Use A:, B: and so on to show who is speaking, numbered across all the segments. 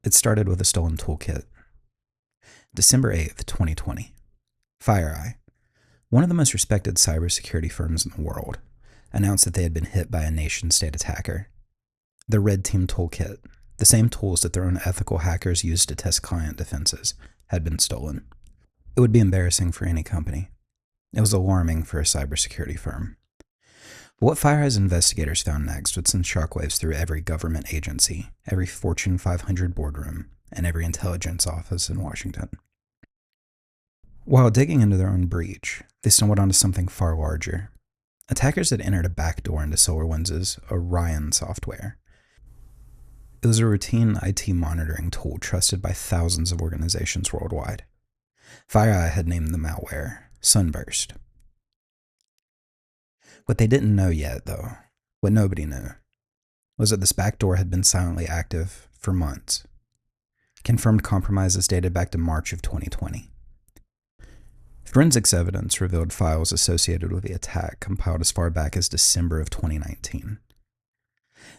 A: It started with a stolen toolkit. December 8th, 2020. FireEye, one of the most respected cybersecurity firms in the world, announced that they had been hit by a nation-state attacker. The Red Team toolkit, the same tools that their own ethical hackers used to test client defenses, had been stolen. It would be embarrassing for any company. It was alarming for a cybersecurity firm. But what FireEye's investigators found next would send shockwaves through every government agency, every Fortune 500 boardroom, and every intelligence office in Washington. While digging into their own breach, they stumbled onto something far larger. Attackers had entered a backdoor into SolarWinds' Orion software. It was a routine IT monitoring tool trusted by thousands of organizations worldwide. FireEye had named the malware Sunburst. What they didn't know yet, though, what nobody knew, was that this backdoor had been silently active for months. Confirmed compromises dated back to March of 2020. Forensics evidence revealed files associated with the attack compiled as far back as December of 2019.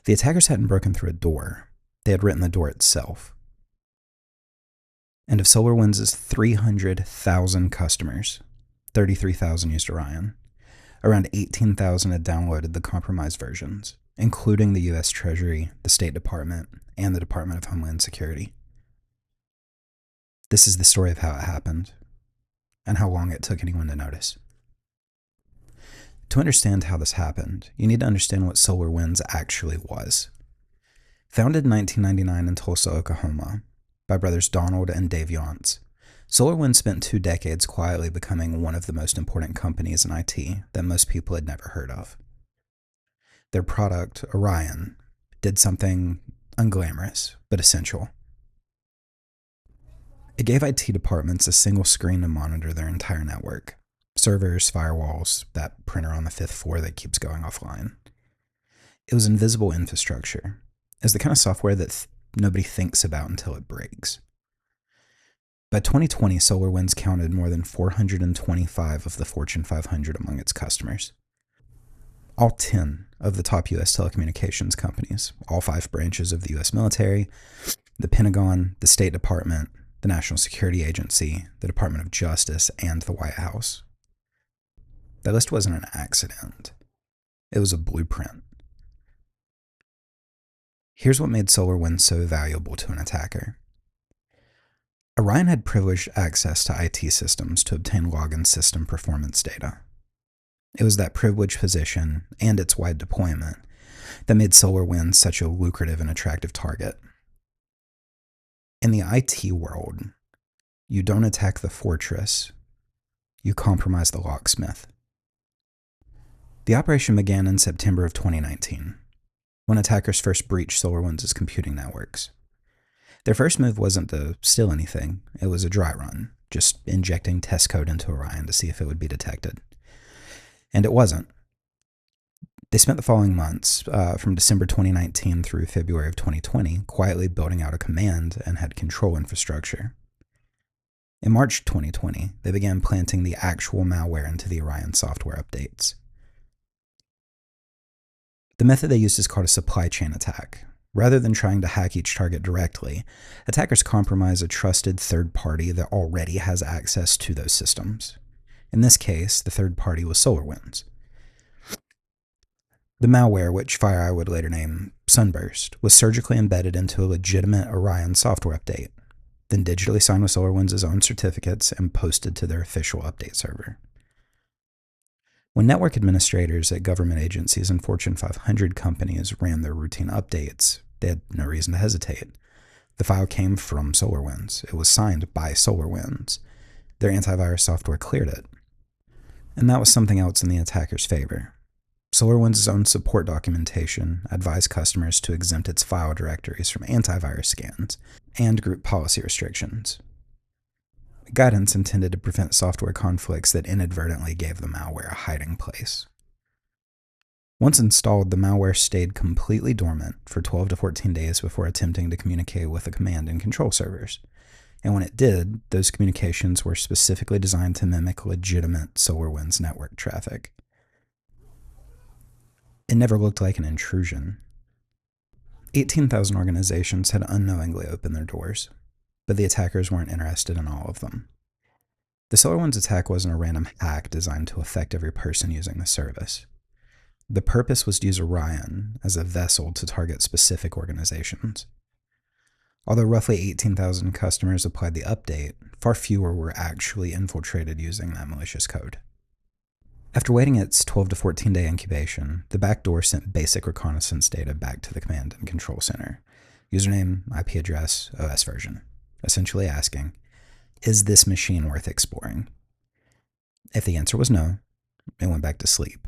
A: The attackers hadn't broken through a door. They had written the door itself. And of SolarWinds' 300,000 customers, 33,000 used Orion. Around 18,000 had downloaded the compromised versions, including the U.S. Treasury, the State Department, and the Department of Homeland Security. This is the story of how it happened, and how long it took anyone to notice. To understand how this happened, you need to understand what SolarWinds actually was. Founded in 1999 in Tulsa, Oklahoma, by brothers Donald and Dave Yonts, SolarWinds spent 2 decades quietly becoming one of the most important companies in IT that most people had never heard of. Their product, Orion, did something unglamorous but essential. It gave IT departments a single screen to monitor their entire network. Servers, firewalls, that printer on the 5th floor that keeps going offline. It was invisible infrastructure. It was the kind of software that nobody thinks about until it breaks. By 2020, SolarWinds counted more than 425 of the Fortune 500 among its customers. All 10 of the top U.S. telecommunications companies, all 5 branches of the U.S. military, the Pentagon, the State Department, the National Security Agency, the Department of Justice, and the White House. That list wasn't an accident. It was a blueprint. Here's what made SolarWinds so valuable to an attacker. Orion had privileged access to IT systems to obtain login system performance data. It was that privileged position and its wide deployment that made SolarWinds such a lucrative and attractive target. In the IT world, you don't attack the fortress, you compromise the locksmith. The operation began in September of 2019, when attackers first breached SolarWinds' computing networks. Their first move wasn't to steal anything, it was a dry run, just injecting test code into Orion to see if it would be detected. And it wasn't. They spent the following months, from December 2019 through February of 2020, quietly building out a command and had control infrastructure. In March 2020, they began planting the actual malware into the Orion software updates. The method they used is called a supply chain attack. Rather than trying to hack each target directly, attackers compromise a trusted third party that already has access to those systems. In this case, the third party was SolarWinds. The malware, which FireEye would later name Sunburst, was surgically embedded into a legitimate Orion software update, then digitally signed with SolarWinds' own certificates and posted to their official update server. When network administrators at government agencies and Fortune 500 companies ran their routine updates, they had no reason to hesitate. The file came from SolarWinds. It was signed by SolarWinds. Their antivirus software cleared it. And that was something else in the attacker's favor. SolarWinds' own support documentation advised customers to exempt its file directories from antivirus scans and group policy restrictions. Guidance intended to prevent software conflicts that inadvertently gave the malware a hiding place. Once installed, the malware stayed completely dormant for 12 to 14 days before attempting to communicate with the command and control servers. And when it did, those communications were specifically designed to mimic legitimate SolarWinds network traffic. It never looked like an intrusion. 18,000 organizations had unknowingly opened their doors, but the attackers weren't interested in all of them. The SolarWinds attack wasn't a random hack designed to affect every person using the service. The purpose was to use Orion as a vessel to target specific organizations. Although roughly 18,000 customers applied the update, far fewer were actually infiltrated using that malicious code. After waiting its 12 to 14 day incubation, the backdoor sent basic reconnaissance data back to the command and control center. Username, IP address, OS version. Essentially asking, is this machine worth exploring? If the answer was no, it went back to sleep.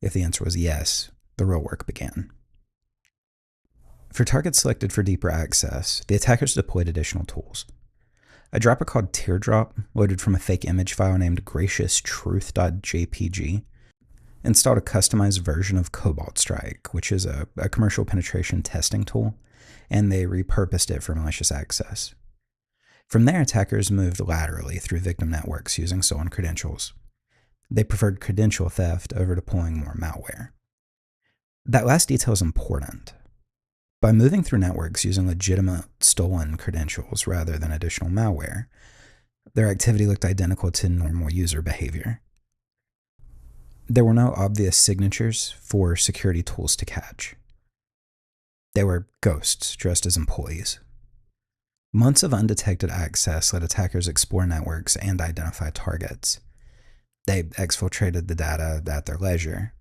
A: If the answer was yes, the real work began. For targets selected for deeper access, the attackers deployed additional tools. A dropper called Teardrop, loaded from a fake image file named graciostruth.jpg, installed a customized version of Cobalt Strike, which is a commercial penetration testing tool, and they repurposed it for malicious access. From there, attackers moved laterally through victim networks using stolen credentials. They preferred credential theft over deploying more malware. That last detail is important. By moving through networks using legitimate stolen credentials rather than additional malware, their activity looked identical to normal user behavior. There were no obvious signatures for security tools to catch. They were ghosts dressed as employees. Months of undetected access let attackers explore networks and identify targets. They exfiltrated the data at their leisure.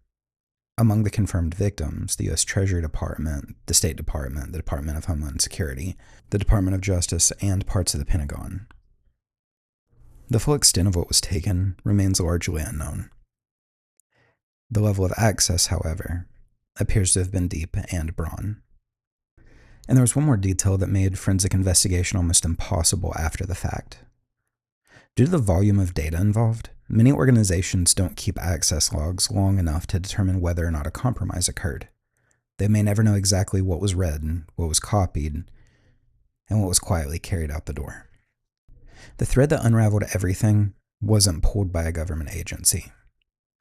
A: Among the confirmed victims, the U.S. Treasury Department, the State Department, the Department of Homeland Security, the Department of Justice, and parts of the Pentagon. The full extent of what was taken remains largely unknown. The level of access, however, appears to have been deep and broad. And there was one more detail that made forensic investigation almost impossible after the fact. Due to the volume of data involved, many organizations don't keep access logs long enough to determine whether or not a compromise occurred. They may never know exactly what was read and what was copied and what was quietly carried out the door. The thread that unraveled everything wasn't pulled by a government agency.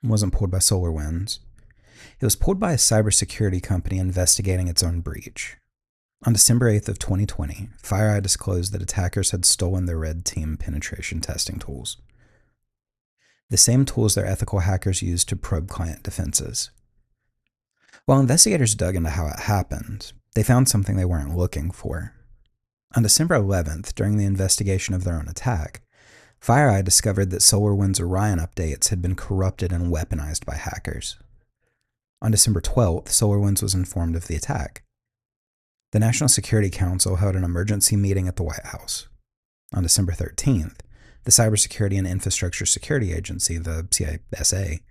A: It wasn't pulled by SolarWinds. It was pulled by a cybersecurity company investigating its own breach. On December 8th of 2020, FireEye disclosed that attackers had stolen their Red Team penetration testing tools. The same tools their ethical hackers used to probe client defenses. While investigators dug into how it happened, they found something they weren't looking for. On December 11th, during the investigation of their own attack, FireEye discovered that SolarWinds Orion updates had been corrupted and weaponized by hackers. On December 12th, SolarWinds was informed of the attack. The National Security Council held an emergency meeting at the White House. On December 13th, the Cybersecurity and Infrastructure Security Agency, the CISA,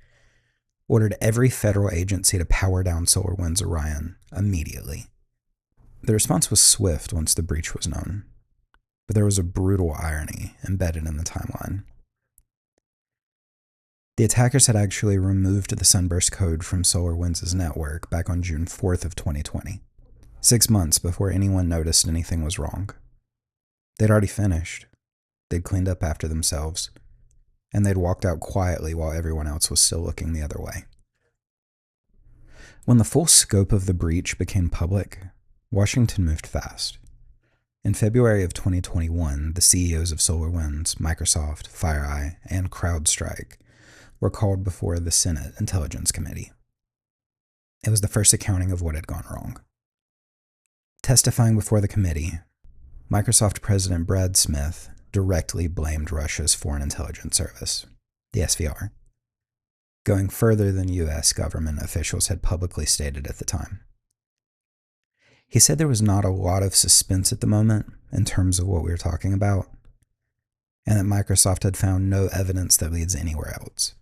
A: ordered every federal agency to power down SolarWinds Orion immediately. The response was swift once the breach was known, but there was a brutal irony embedded in the timeline. The attackers had actually removed the Sunburst code from SolarWinds' network back on June 4th of 2020. 6 months before anyone noticed anything was wrong. They'd already finished. They'd cleaned up after themselves, and they'd walked out quietly while everyone else was still looking the other way. When the full scope of the breach became public, Washington moved fast. In February of 2021, the CEOs of SolarWinds, Microsoft, FireEye, and CrowdStrike were called before the Senate Intelligence Committee. It was the first accounting of what had gone wrong. Testifying before the committee, Microsoft President Brad Smith directly blamed Russia's Foreign Intelligence Service, the SVR, going further than U.S. government officials had publicly stated at the time. He said there was not a lot of suspense at the moment in terms of what we were talking about, and that Microsoft had found no evidence that leads anywhere else.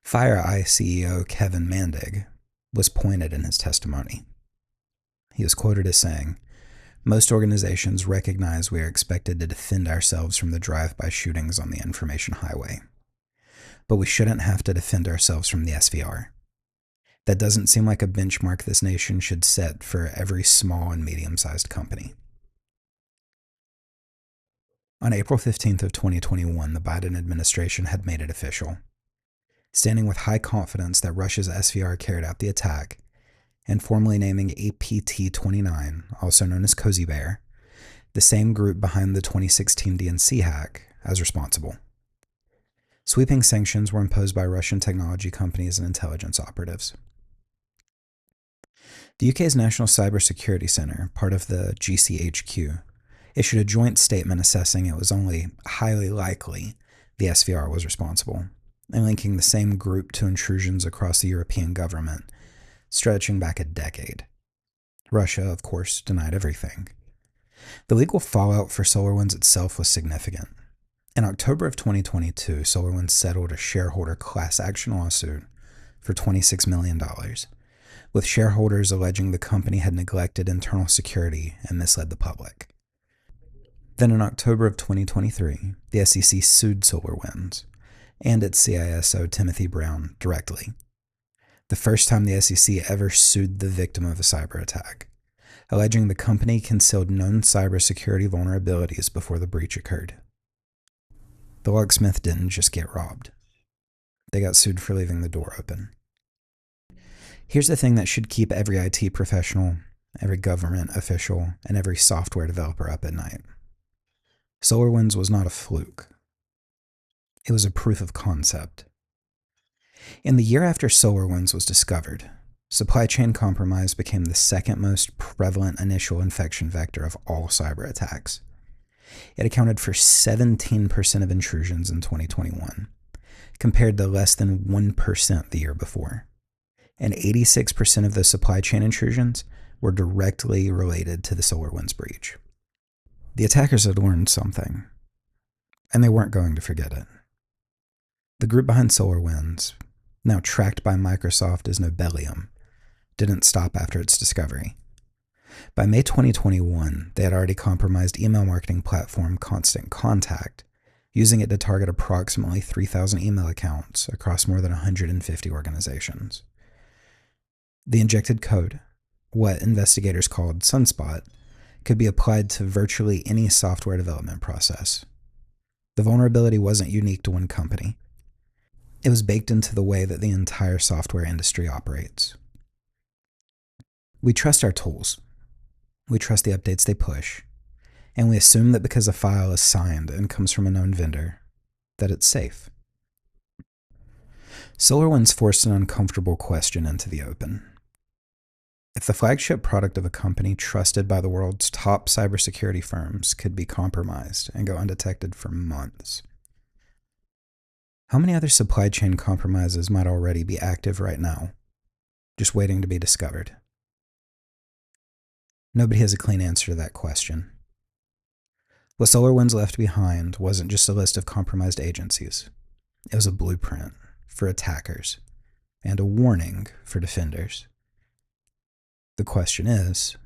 A: FireEye CEO Kevin Mandig was pointed in his testimony. He was quoted as saying, "Most organizations recognize we are expected to defend ourselves from the drive-by shootings on the information highway. But we shouldn't have to defend ourselves from the SVR. That doesn't seem like a benchmark this nation should set for every small and medium-sized company." On April 15th of 2021, the Biden administration had made it official. Standing with high confidence that Russia's SVR carried out the attack, and formally naming APT29, also known as Cozy Bear, the same group behind the 2016 DNC hack, as responsible. Sweeping sanctions were imposed by Russian technology companies and intelligence operatives. The UK's National Cybersecurity Centre, part of the GCHQ, issued a joint statement assessing it was only highly likely the SVR was responsible, and linking the same group to intrusions across the European government, stretching back a decade. Russia, of course, denied everything. The legal fallout for SolarWinds itself was significant. In October of 2022, SolarWinds settled a shareholder class action lawsuit for $26 million, with shareholders alleging the company had neglected internal security and misled the public. Then in October of 2023, the SEC sued SolarWinds and its CISO Timothy Brown directly. The first time the SEC ever sued the victim of a cyber attack, alleging the company concealed known cybersecurity vulnerabilities before the breach occurred. The locksmith didn't just get robbed. They got sued for leaving the door open. Here's the thing that should keep every IT professional, every government official, and every software developer up at night. SolarWinds was not a fluke. It was a proof of concept. In the year after SolarWinds was discovered, supply chain compromise became the second most prevalent initial infection vector of all cyber attacks. It accounted for 17% of intrusions in 2021, compared to less than 1% the year before. And 86% of the supply chain intrusions were directly related to the SolarWinds breach. The attackers had learned something, and they weren't going to forget it. The group behind SolarWinds, now tracked by Microsoft as Nobelium, didn't stop after its discovery. By May 2021, they had already compromised email marketing platform Constant Contact, using it to target approximately 3,000 email accounts across more than 150 organizations. The injected code, what investigators called Sunspot, could be applied to virtually any software development process. The vulnerability wasn't unique to one company. It was baked into the way that the entire software industry operates. We trust our tools. We trust the updates they push. And we assume that because a file is signed and comes from a known vendor, that it's safe. SolarWinds forced an uncomfortable question into the open. If the flagship product of a company trusted by the world's top cybersecurity firms could be compromised and go undetected for months, how many other supply chain compromises might already be active right now, just waiting to be discovered? Nobody has a clean answer to that question. What SolarWinds left behind wasn't just a list of compromised agencies. It was a blueprint for attackers and a warning for defenders. The question is,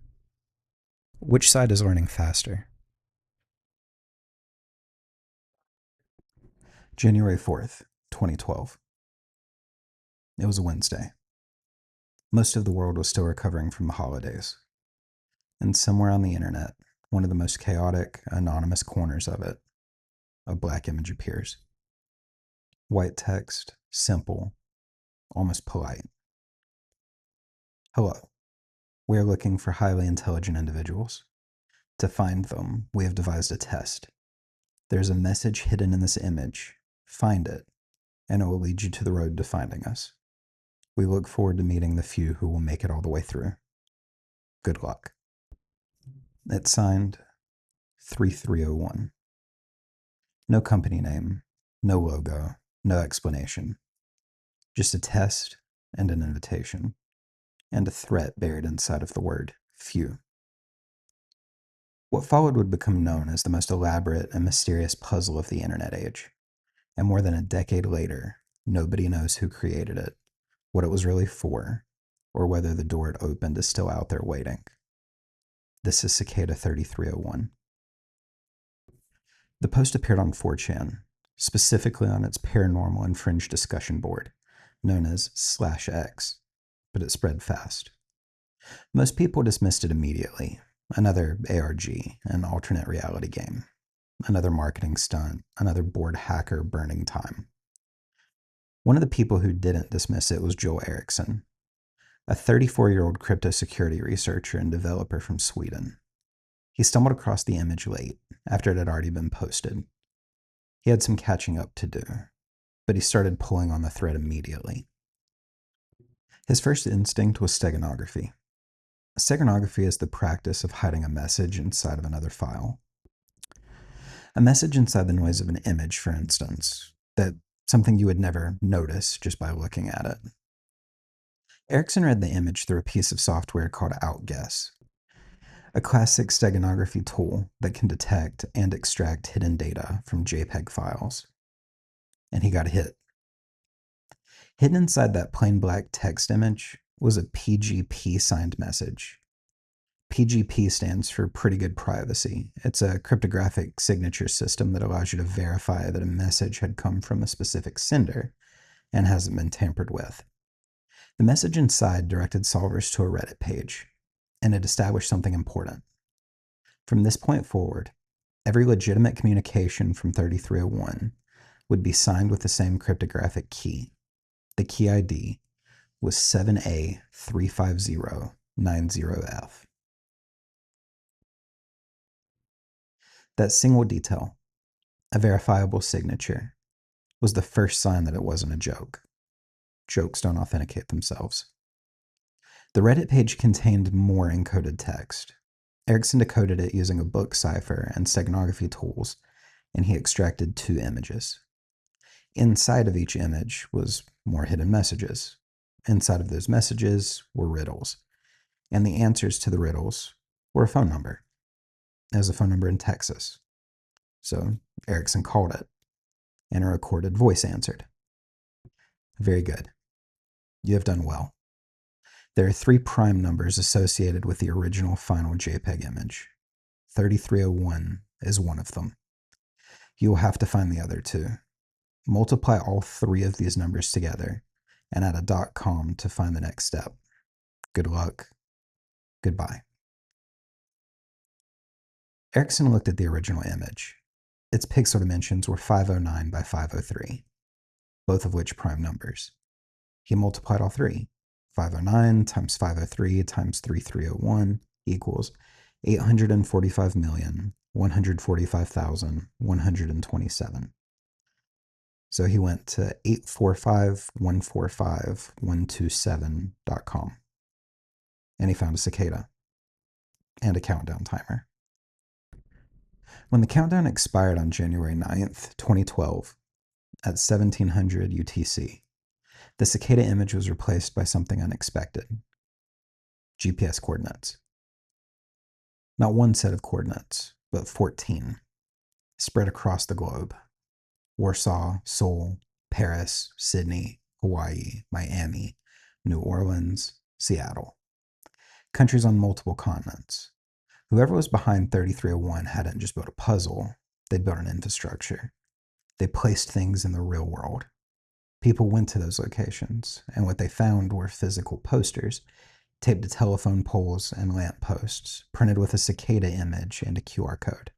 A: which side is learning faster? January 4th, 2012. It was a Wednesday. Most of the world was still recovering from the holidays. And somewhere on the internet, one of the most chaotic, anonymous corners of it, a black image appears. White text, simple, almost polite. Hello. We are looking for highly intelligent individuals. To find them, we have devised a test. There's a message hidden in this image. Find it, and it will lead you to the road to finding us. We look forward to meeting the few who will make it all the way through. Good luck. It's signed 3301. No company name, no logo, no explanation. Just a test and an invitation, and a threat buried inside of the word few. What followed would become known as the most elaborate and mysterious puzzle of the internet age. And more than a decade later, nobody knows who created it, what it was really for, or whether the door it opened is still out there waiting. This is Cicada 3301. The post appeared on 4chan, specifically on its paranormal and fringe discussion board, known as /X, but it spread fast. Most people dismissed it immediately. Another ARG, an alternate reality game. Another marketing stunt, another bored hacker burning time. One of the people who didn't dismiss it was Joel Erickson. a 34-year-old crypto security researcher and developer from Sweden. He stumbled across the image late, after it had already been posted. He had some catching up to do, but he started pulling on the thread immediately. His first instinct was steganography. Steganography is the practice of hiding a message inside of another file. A message inside the noise of an image, for instance, that something you would never notice just by looking at it. Erickson read the image through a piece of software called Outguess, a classic steganography tool that can detect and extract hidden data from JPEG files. And he got hit. Hidden inside that plain black text image was a PGP signed message. PGP stands for Pretty Good Privacy. It's a cryptographic signature system that allows you to verify that a message had come from a specific sender and hasn't been tampered with. The message inside directed solvers to a Reddit page, and it established something important. From this point forward, every legitimate communication from 3301 would be signed with the same cryptographic key. The key ID was 7A35090F. That single detail, a verifiable signature, was the first sign that it wasn't a joke. Jokes don't authenticate themselves. The Reddit page contained more encoded text. Erickson decoded it using a book cipher and steganography tools, and he extracted 2 images. Inside of each image was more hidden messages. Inside of those messages were riddles, and the answers to the riddles were a phone number. It was a phone number in Texas. So Erickson called it, and a recorded voice answered. Very good. You have done well. There are 3 prime numbers associated with the original final JPEG image. 3301 is one of them. You will have to find the other 2. Multiply all 3 of these numbers together and add a .com to find the next step. Good luck. Goodbye. Erickson looked at the original image. Its pixel dimensions were 509 by 503, both of which prime numbers. He multiplied all 3. 509 times 503 times 3301 equals 845,145,127. So he went to 845,145,127.com. And he found a cicada and a countdown timer. When the countdown expired on January 9th, 2012, at 1700 UTC, the cicada image was replaced by something unexpected. GPS coordinates. Not one set of coordinates, but 14, spread across the globe. Warsaw, Seoul, Paris, Sydney, Hawaii, Miami, New Orleans, Seattle. Countries on multiple continents. Whoever was behind 3301 hadn't just built a puzzle, they'd built an infrastructure. They placed things in the real world. People went to those locations, and what they found were physical posters taped to telephone poles and lamp posts, printed with a cicada image and a QR code.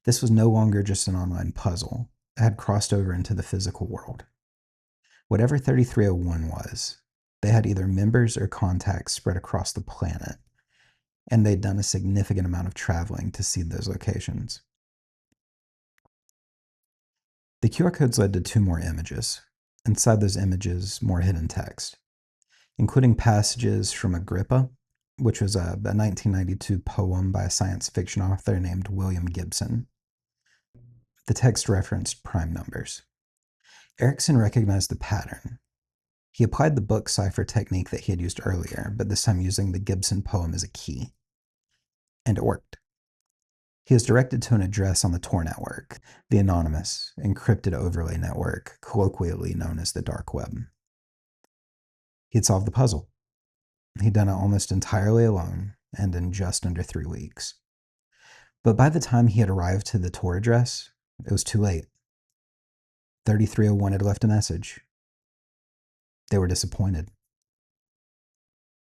A: This was no longer just an online puzzle. It had crossed over into the physical world. Whatever 3301 was, they had either members or contacts spread across the planet, and they'd done a significant amount of traveling to see those locations. The QR codes led to 2 more images. Inside those images, more hidden text, including passages from Agrippa, which was a 1992 poem by a science fiction author named William Gibson. The text referenced prime numbers. Erickson recognized the pattern. He applied the book cipher technique that he had used earlier, but this time using the Gibson poem as a key. And it worked. He was directed to an address on the Tor network, the anonymous, encrypted overlay network, colloquially known as the dark web. He'd solved the puzzle. He'd done it almost entirely alone, and in just under 3 weeks. But by the time he had arrived to the Tor address, it was too late. 3301 had left a message. They were disappointed.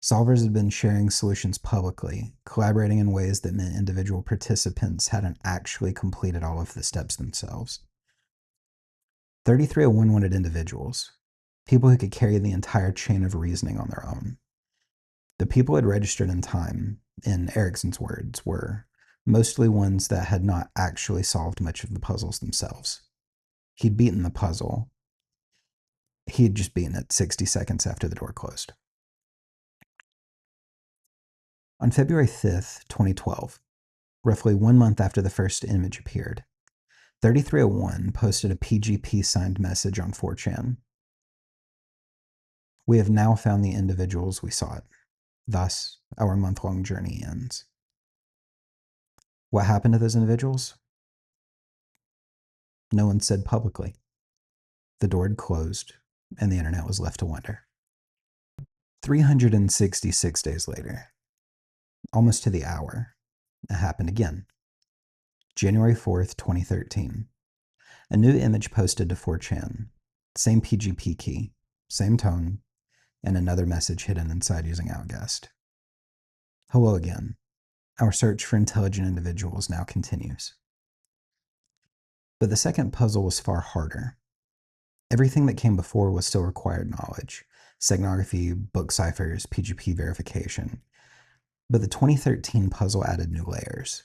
A: Solvers had been sharing solutions publicly, collaborating in ways that meant individual participants hadn't actually completed all of the steps themselves. 3301 wanted individuals, people who could carry the entire chain of reasoning on their own. The people who had registered in time, in Erickson's words, were mostly ones that had not actually solved much of the puzzles themselves. He'd beaten the puzzle. He had just beaten it 60 seconds after the door closed. On February 5th, 2012, roughly 1 month after the first image appeared, 3301 posted a PGP-signed message on 4chan. We have now found the individuals we sought. Thus, our month-long journey ends. What happened to those individuals? No one said publicly. The door had closed, and the internet was left to wonder. 366 days later, almost to the hour, it happened again. January 4th, 2013. A new image posted to 4chan. Same PGP key, same tone, and another message hidden inside using Outguessed. Hello again. Our search for intelligent individuals now continues. But the second puzzle was far harder. Everything that came before was still required knowledge: steganography, book ciphers, PGP verification. But the 2013 puzzle added new layers.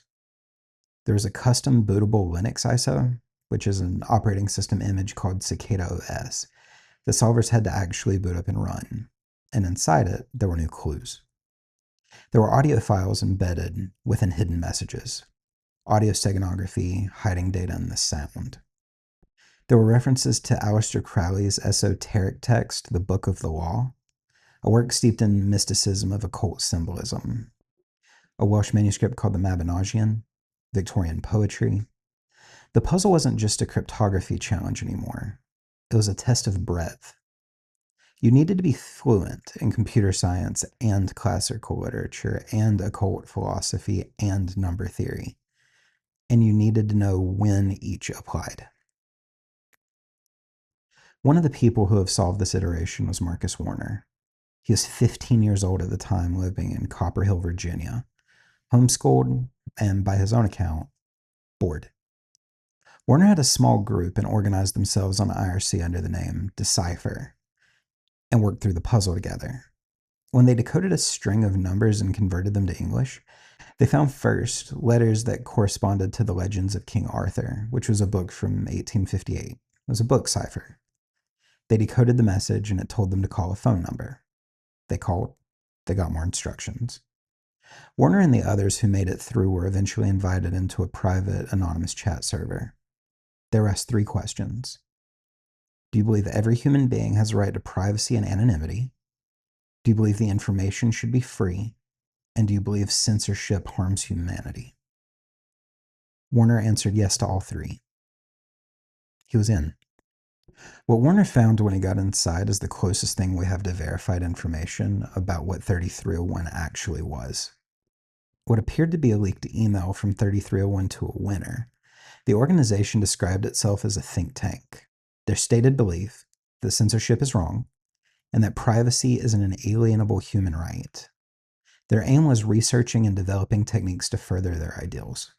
A: There was a custom bootable Linux ISO, which is an operating system image called Cicada OS. The solvers had to actually boot up and run, and inside it, there were new clues. There were audio files embedded within hidden messages. Audio steganography, hiding data in the sound. There were references to Aleister Crowley's esoteric text, The Book of the Law, a work steeped in mysticism of occult symbolism, a Welsh manuscript called the Mabinogion, Victorian poetry. The puzzle wasn't just a cryptography challenge anymore. It was a test of breadth. You needed to be fluent in computer science and classical literature and occult philosophy and number theory. And you needed to know when each applied. One of the people who have solved this iteration was Marcus Warner. He was 15 years old at the time, living in Copper Hill, Virginia, homeschooled, and by his own account, bored. Warner had a small group and organized themselves on IRC under the name Decipher, and worked through the puzzle together. When they decoded a string of numbers and converted them to English, they found first letters that corresponded to the Legends of King Arthur, which was a book from 1858. It was a book cipher. They decoded the message and it told them to call a phone number. They called. They got more instructions. Warner and the others who made it through were eventually invited into a private, anonymous chat server. They were asked 3 questions. Do you believe every human being has a right to privacy and anonymity? Do you believe the information should be free? And do you believe censorship harms humanity? Warner answered yes to all 3. He was in. What Warner found when he got inside is the closest thing we have to verified information about what 3301 actually was. What appeared to be a leaked email from 3301 to a winner, the organization described itself as a think tank. Their stated belief that censorship is wrong and that privacy is an inalienable human right. Their aim was researching and developing techniques to further their ideals.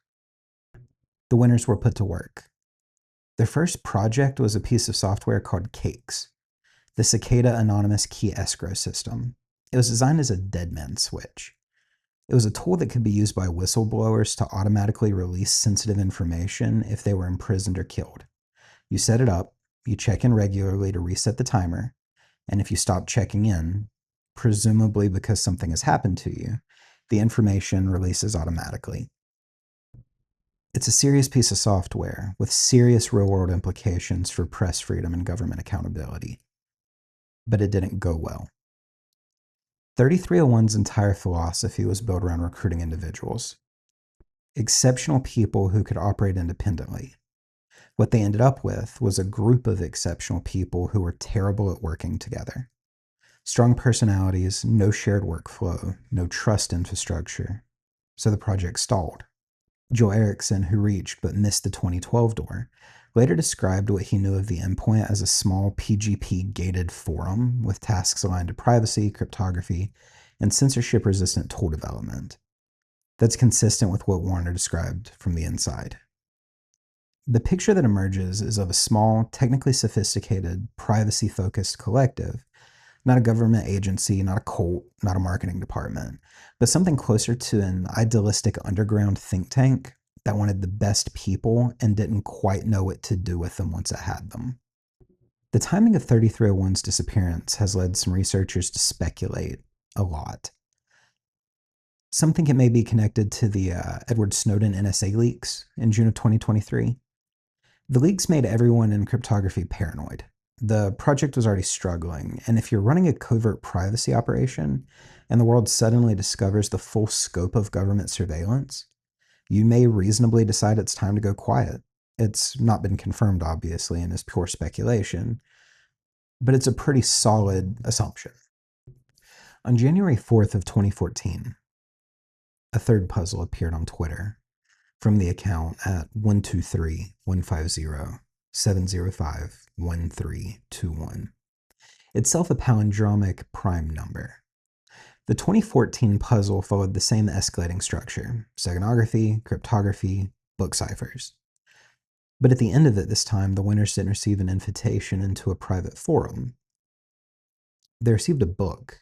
A: The winners were put to work. Their first project was a piece of software called Cakes, the Cicada Anonymous Key Escrow System. It was designed as a dead man switch. It was a tool that could be used by whistleblowers to automatically release sensitive information if they were imprisoned or killed. You set it up, you check in regularly to reset the timer, and if you stop checking in, presumably because something has happened to you, the information releases automatically. It's a serious piece of software with serious real-world implications for press freedom and government accountability. But it didn't go well. 3301's entire philosophy was built around recruiting individuals. Exceptional people who could operate independently. What they ended up with was a group of exceptional people who were terrible at working together. Strong personalities, no shared workflow, no trust infrastructure. So the project stalled. Joe Erickson, who reached but missed the 2012 door, later described what he knew of the endpoint as a small PGP-gated forum with tasks aligned to privacy, cryptography, and censorship-resistant tool development. That's consistent with what Warner described from the inside. The picture that emerges is of a small, technically sophisticated, privacy-focused collective, not a government agency, not a cult, not a marketing department, but something closer to an idealistic underground think tank that wanted the best people and didn't quite know what to do with them once it had them. The timing of 3301's disappearance has led some researchers to speculate a lot. Some think it may be connected to the Edward Snowden NSA leaks in June of 2023. The leaks made everyone in cryptography paranoid. The project was already struggling, and if you're running a covert privacy operation and the world suddenly discovers the full scope of government surveillance, you may reasonably decide it's time to go quiet. It's not been confirmed, obviously, and is pure speculation, but it's a pretty solid assumption. On January 4th of 2014, a third puzzle appeared on Twitter from the account at 123-150-705-1321. Itself a palindromic prime number. The 2014 puzzle followed the same escalating structure: steganography, cryptography, book ciphers. But at the end of it this time, the winners didn't receive an invitation into a private forum. They received a book,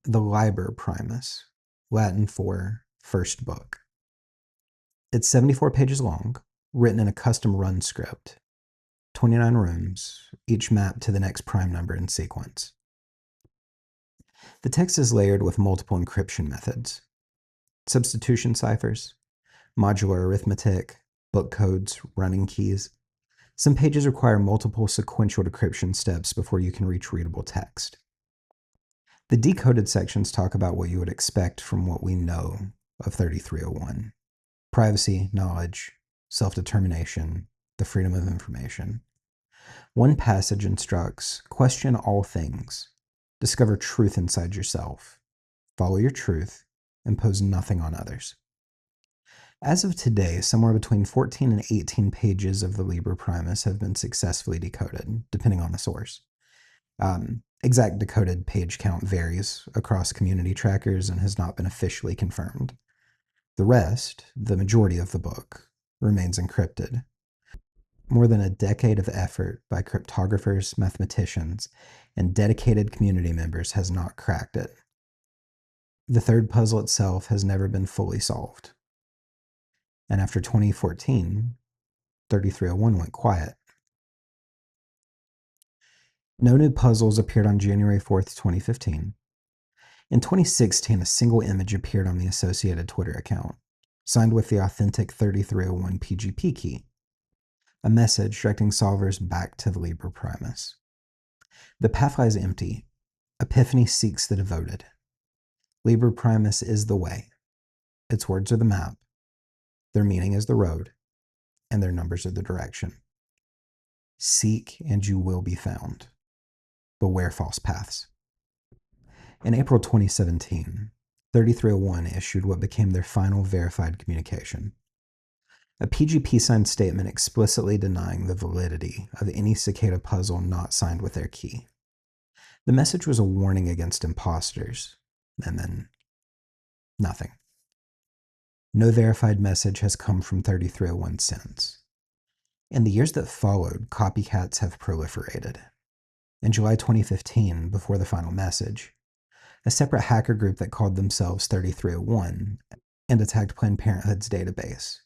A: the Liber Primus, Latin for first book. It's 74 pages long, written in a custom run script, 29 rooms, each mapped to the next prime number in sequence. The text is layered with multiple encryption methods: substitution ciphers, modular arithmetic, book codes, running keys. Some pages require multiple sequential decryption steps before you can reach readable text. The decoded sections talk about what you would expect from what we know of 3301: privacy, knowledge, self-determination, the freedom of information. One passage instructs: question all things, discover truth inside yourself, follow your truth, impose nothing on others. As of today, somewhere between 14 and 18 pages of the Liber Primus have been successfully decoded, depending on the source. Exact decoded page count varies across community trackers and has not been officially confirmed. The rest, the majority of the book, remains encrypted. More than a decade of effort by cryptographers, mathematicians, and dedicated community members has not cracked it. The third puzzle itself has never been fully solved. And after 2014, 3301 went quiet. No new puzzles appeared on January 4th, 2015. In 2016, a single image appeared on the associated Twitter account, signed with the authentic 3301 PGP key, a message directing solvers back to the Liber Primus. The path lies empty. Epiphany seeks the devoted. Liber Primus is the way. Its words are the map. Their meaning is the road, and their numbers are the direction. Seek and you will be found. Beware false paths. In April 2017, 3301 issued what became their final verified communication: a PGP-signed statement explicitly denying the validity of any cicada puzzle not signed with their key. The message was a warning against imposters, and then nothing. No verified message has come from 3301 since. In the years that followed, copycats have proliferated. In July 2015, before the final message, a separate hacker group that called themselves 3301 and attacked Planned Parenthood's database.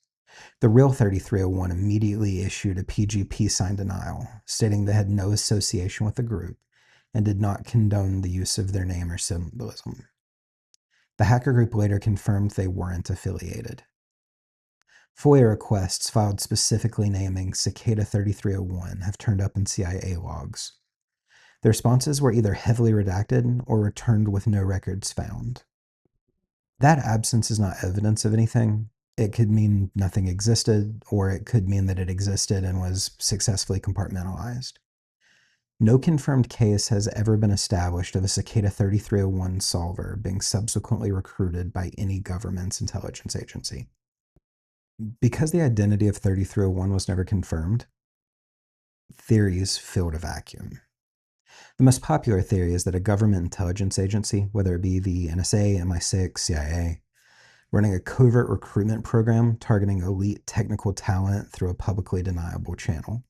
A: The real 3301 immediately issued a PGP signed denial, stating they had no association with the group and did not condone the use of their name or symbolism. The hacker group later confirmed they weren't affiliated. FOIA requests filed specifically naming Cicada 3301 have turned up in CIA logs. The responses were either heavily redacted or returned with no records found. That absence is not evidence of anything. It could mean nothing existed, or it could mean that it existed and was successfully compartmentalized. No confirmed case has ever been established of a Cicada 3301 solver being subsequently recruited by any government's intelligence agency. Because the identity of 3301 was never confirmed, theories filled a vacuum. The most popular theory is that a government intelligence agency, whether it be the NSA, MI6, CIA, running a covert recruitment program targeting elite technical talent through a publicly deniable channel.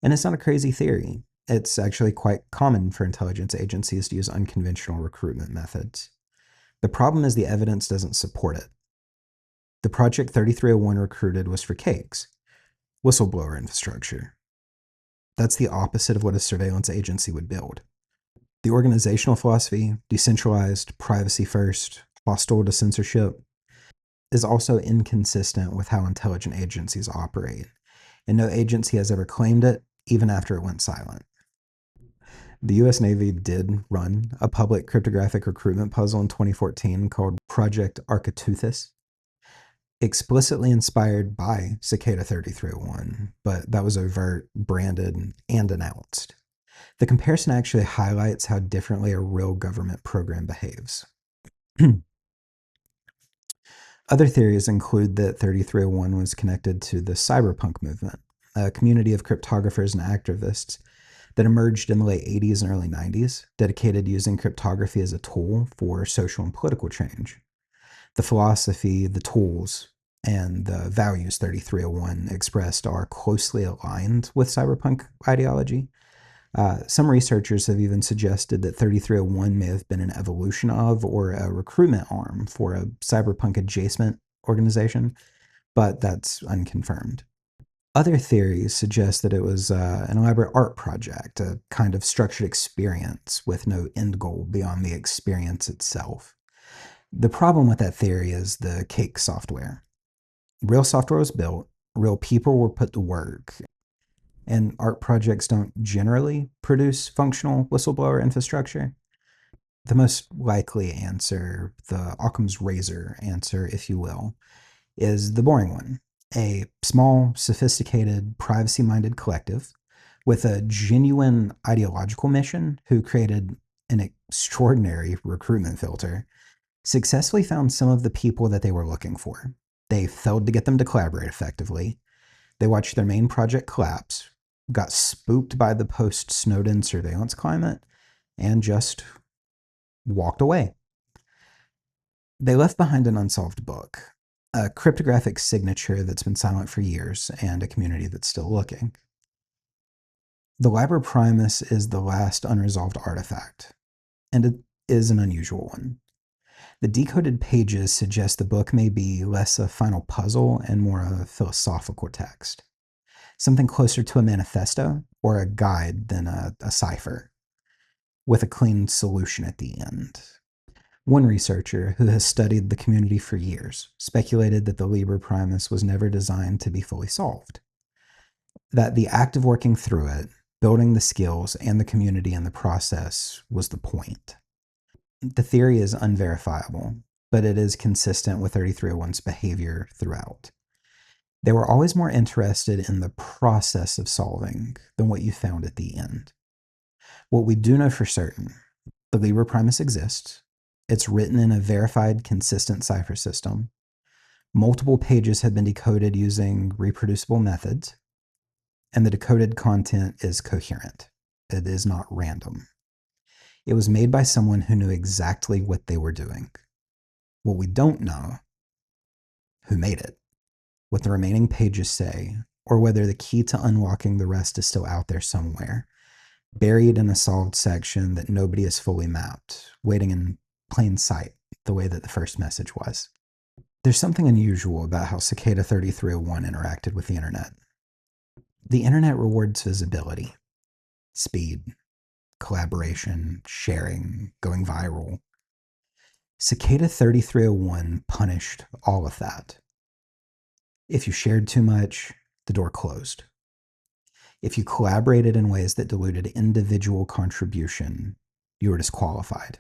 A: And it's not a crazy theory. It's actually quite common for intelligence agencies to use unconventional recruitment methods. The problem is the evidence doesn't support it. The Project 3301 recruited was for cakes, whistleblower infrastructure. That's the opposite of what a surveillance agency would build. The organizational philosophy, decentralized, privacy first, hostile to censorship, is also inconsistent with how intelligence agencies operate, and no agency has ever claimed it, even after it went silent. The US Navy did run a public cryptographic recruitment puzzle in 2014 called Project Architeuthis, explicitly inspired by Cicada 3301, but that was overt, branded, and announced. The comparison actually highlights how differently a real government program behaves. Other theories include that 3301 was connected to the cyberpunk movement, a community of cryptographers and activists that emerged in the late 80s and early 90s, dedicated to using cryptography as a tool for social and political change. The philosophy, the tools, and the values 3301 expressed are closely aligned with cyberpunk ideology. Some researchers have even suggested that 3301 may have been an evolution of or a recruitment arm for a cyberpunk adjacent organization, but that's unconfirmed. Other theories suggest that it was an elaborate art project, a kind of structured experience with no end goal beyond the experience itself. The problem with that theory is the cake software. Real software was built, real people were put to work, and art projects don't generally produce functional whistleblower infrastructure. The most likely answer, the Occam's razor answer, if you will, is the boring one. A small, sophisticated, privacy-minded collective with a genuine ideological mission who created an extraordinary recruitment filter successfully found some of the people that they were looking for. They failed to get them to collaborate effectively. They watched their main project collapse, got spooked by the post-Snowden surveillance climate, and just walked away. They left behind an unsolved book, a cryptographic signature that's been silent for years, and a community that's still looking. The Liber Primus is the last unresolved artifact, and it is an unusual one. The decoded pages suggest the book may be less a final puzzle and more a philosophical text, something closer to a manifesto or a guide than a cipher, with a clean solution at the end. One researcher who has studied the community for years speculated that the Liber Primus was never designed to be fully solved, that the act of working through it, building the skills and the community in the process was the point. The theory is unverifiable, but it is consistent with 3301's behavior throughout. They were always more interested in the process of solving than what you found at the end. What we do know for certain, the Liber Primus exists. It's written in a verified, consistent cipher system. Multiple pages have been decoded using reproducible methods, and the decoded content is coherent. It is not random. It was made by someone who knew exactly what they were doing. What we don't know, who made it, what the remaining pages say, or whether the key to unlocking the rest is still out there somewhere, buried in a solved section that nobody has fully mapped, waiting in plain sight, the way that the first message was. There's something unusual about how Cicada 3301 interacted with the internet. The internet rewards visibility, speed, collaboration, sharing, going viral. Cicada 3301 punished all of that. If you shared too much, the door closed. If you collaborated in ways that diluted individual contribution, you were disqualified.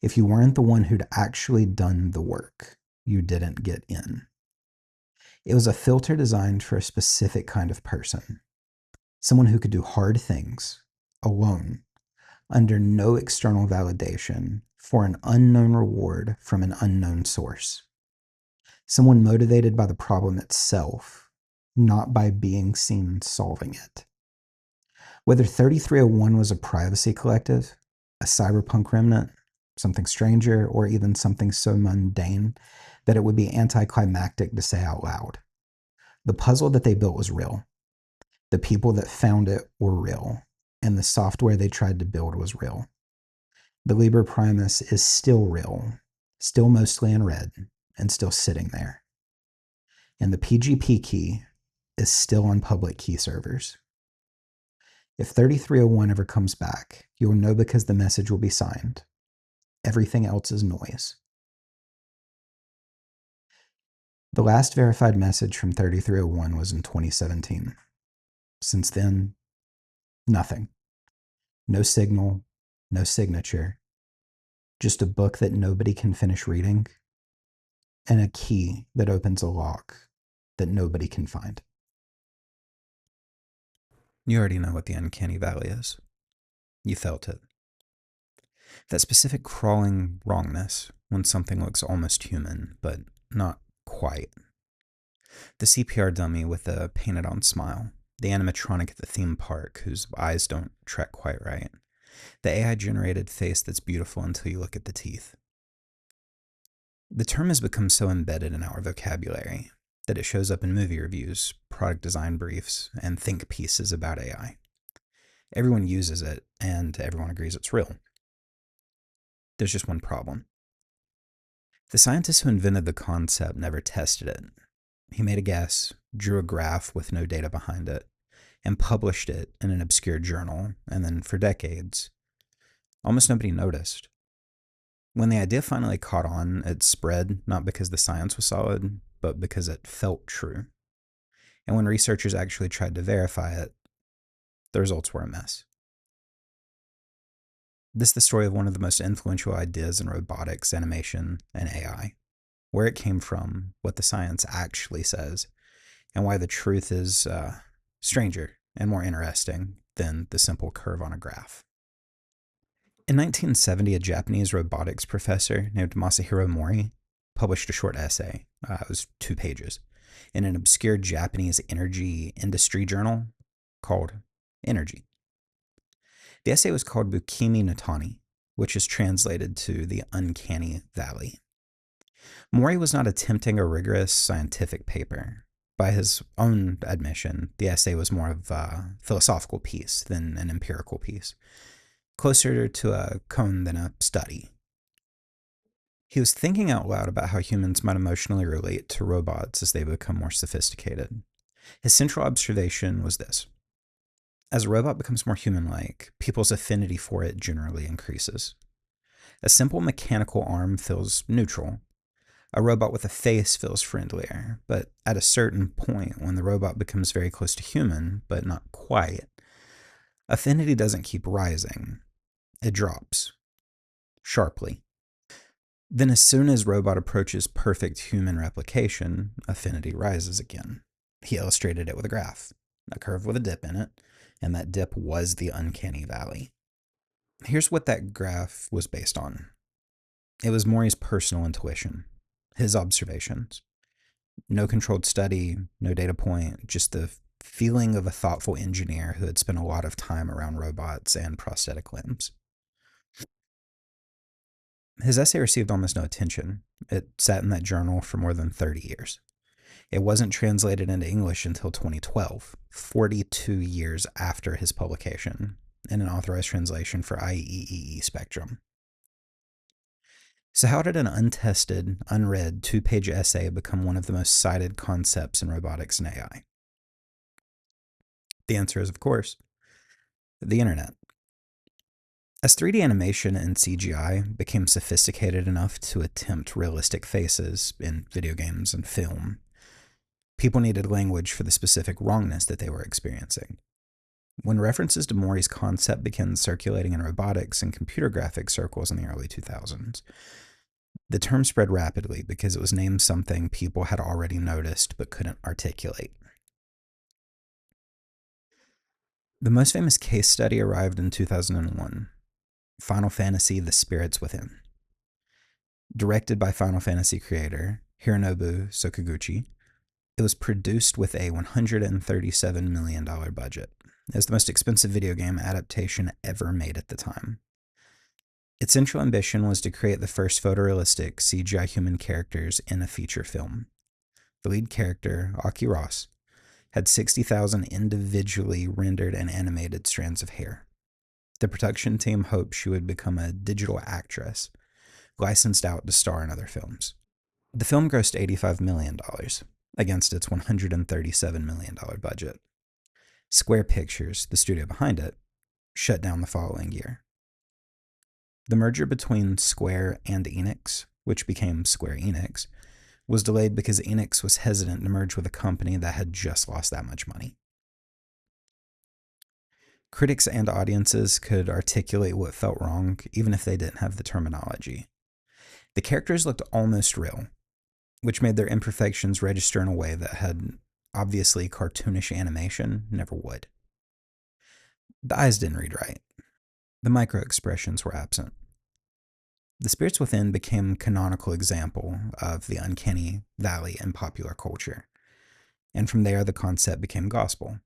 A: If you weren't the one who'd actually done the work, you didn't get in. It was a filter designed for a specific kind of person, someone who could do hard things alone, under no external validation, for an unknown reward from an unknown source. Someone motivated by the problem itself, not by being seen solving it. Whether 3301 was a privacy collective, a cyberpunk remnant, something stranger, or even something so mundane that it would be anticlimactic to say out loud. The puzzle that they built was real. The people that found it were real, and the software they tried to build was real. The Liber Primus is still real, still mostly in red, and still sitting there. And the PGP key is still on public key servers. If 3301 ever comes back, you'll know because the message will be signed. Everything else is noise. The last verified message from 3301 was in 2017. Since then, nothing. No signal, no signature, just a book that nobody can finish reading, and a key that opens a lock that nobody can find. You already know what the uncanny valley is. You felt it. That specific crawling wrongness when something looks almost human, but not quite. The CPR dummy with the painted on smile, the animatronic at the theme park whose eyes don't track quite right, the AI generated face that's beautiful until you look at the teeth. The term has become so embedded in our vocabulary that it shows up in movie reviews, product design briefs, and think pieces about AI. Everyone uses it, and everyone agrees it's real. There's just one problem. The scientist who invented the concept never tested it. He made a guess, drew a graph with no data behind it, and published it in an obscure journal, and then for decades, almost nobody noticed. When the idea finally caught on, it spread not because the science was solid, but because it felt true. And when researchers actually tried to verify it, the results were a mess. This is the story of one of the most influential ideas in robotics, animation, and AI. Where it came from, what the science actually says, and why the truth is stranger and more interesting than the simple curve on a graph. In 1970, a Japanese robotics professor named Masahiro Mori published a short essay, it was 2 pages, in an obscure Japanese energy industry journal called Energy. The essay was called Bukimi no Tani, which is translated to the Uncanny Valley. Mori was not attempting a rigorous scientific paper. By his own admission, the essay was more of a philosophical piece than an empirical piece, closer to a cone than a study. He was thinking out loud about how humans might emotionally relate to robots as they become more sophisticated. His central observation was this. As a robot becomes more human-like, people's affinity for it generally increases. A simple mechanical arm feels neutral. A robot with a face feels friendlier, but at a certain point, when the robot becomes very close to human, but not quite, affinity doesn't keep rising. It drops. Sharply. Then as soon as robot approaches perfect human replication, affinity rises again. He illustrated it with a graph, a curve with a dip in it, and that dip was the uncanny valley. Here's what that graph was based on. It was Mori's personal intuition, his observations. No controlled study, no data point, just the feeling of a thoughtful engineer who had spent a lot of time around robots and prosthetic limbs. His essay received almost no attention. It sat in that journal for more than 30 years. It wasn't translated into English until 2012, 42 years after his publication, in an authorized translation for IEEE Spectrum. So how did an untested, unread 2-page essay become one of the most cited concepts in robotics and AI? The answer is, of course, the internet. As 3D animation and CGI became sophisticated enough to attempt realistic faces in video games and film, people needed language for the specific wrongness that they were experiencing. When references to Mori's concept began circulating in robotics and computer graphics circles in the early 2000s, the term spread rapidly because it was named something people had already noticed but couldn't articulate. The most famous case study arrived in 2001, Final Fantasy: The Spirits Within. Directed by Final Fantasy creator Hironobu Sakaguchi, it was produced with a $137 million budget. It was the most expensive video game adaptation ever made at the time. Its central ambition was to create the first photorealistic CGI human characters in a feature film. The lead character, Aki Ross, had 60,000 individually rendered and animated strands of hair. The production team hoped she would become a digital actress, licensed out to star in other films. The film grossed $85 million against its $137 million budget. Square Pictures, the studio behind it, shut down the following year. The merger between Square and Enix, which became Square Enix, was delayed because Enix was hesitant to merge with a company that had just lost that much money. Critics and audiences could articulate what felt wrong, even if they didn't have the terminology. The characters looked almost real, which made their imperfections register in a way that had obviously cartoonish animation never would. The eyes didn't read right. The micro-expressions were absent. The Spirits Within became a canonical example of the uncanny valley in popular culture, and from there the concept became gospel.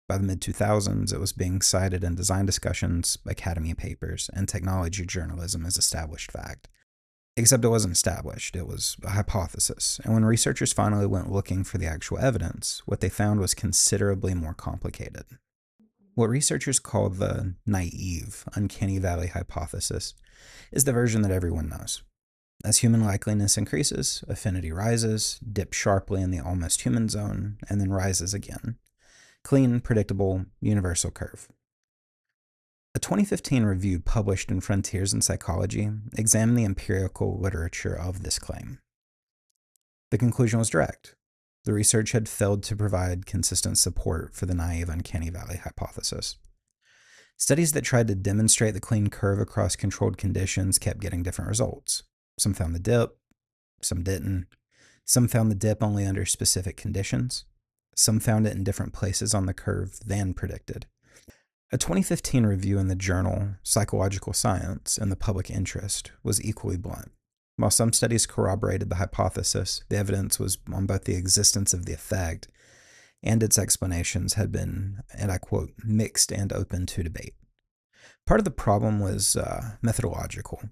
A: By the mid-2000s, it was being cited in design discussions, academy papers, and technology journalism as established fact. Except it wasn't established, it was a hypothesis, and when researchers finally went looking for the actual evidence, what they found was considerably more complicated. What researchers call the naive, uncanny valley hypothesis is the version that everyone knows. As human likeliness increases, affinity rises, dips sharply in the almost human zone, and then rises again. Clean, predictable, universal curve. A 2015 review published in Frontiers in Psychology examined the empirical literature of this claim. The conclusion was direct. The research had failed to provide consistent support for the naive uncanny valley hypothesis. Studies that tried to demonstrate the clean curve across controlled conditions kept getting different results. Some found the dip, some didn't. Some found the dip only under specific conditions. Some found it in different places on the curve than predicted. A 2015 review in the journal Psychological Science and the Public Interest was equally blunt. While some studies corroborated the hypothesis, the evidence was on both the existence of the effect and its explanations had been, and I quote, mixed and open to debate. Part of the problem was methodological.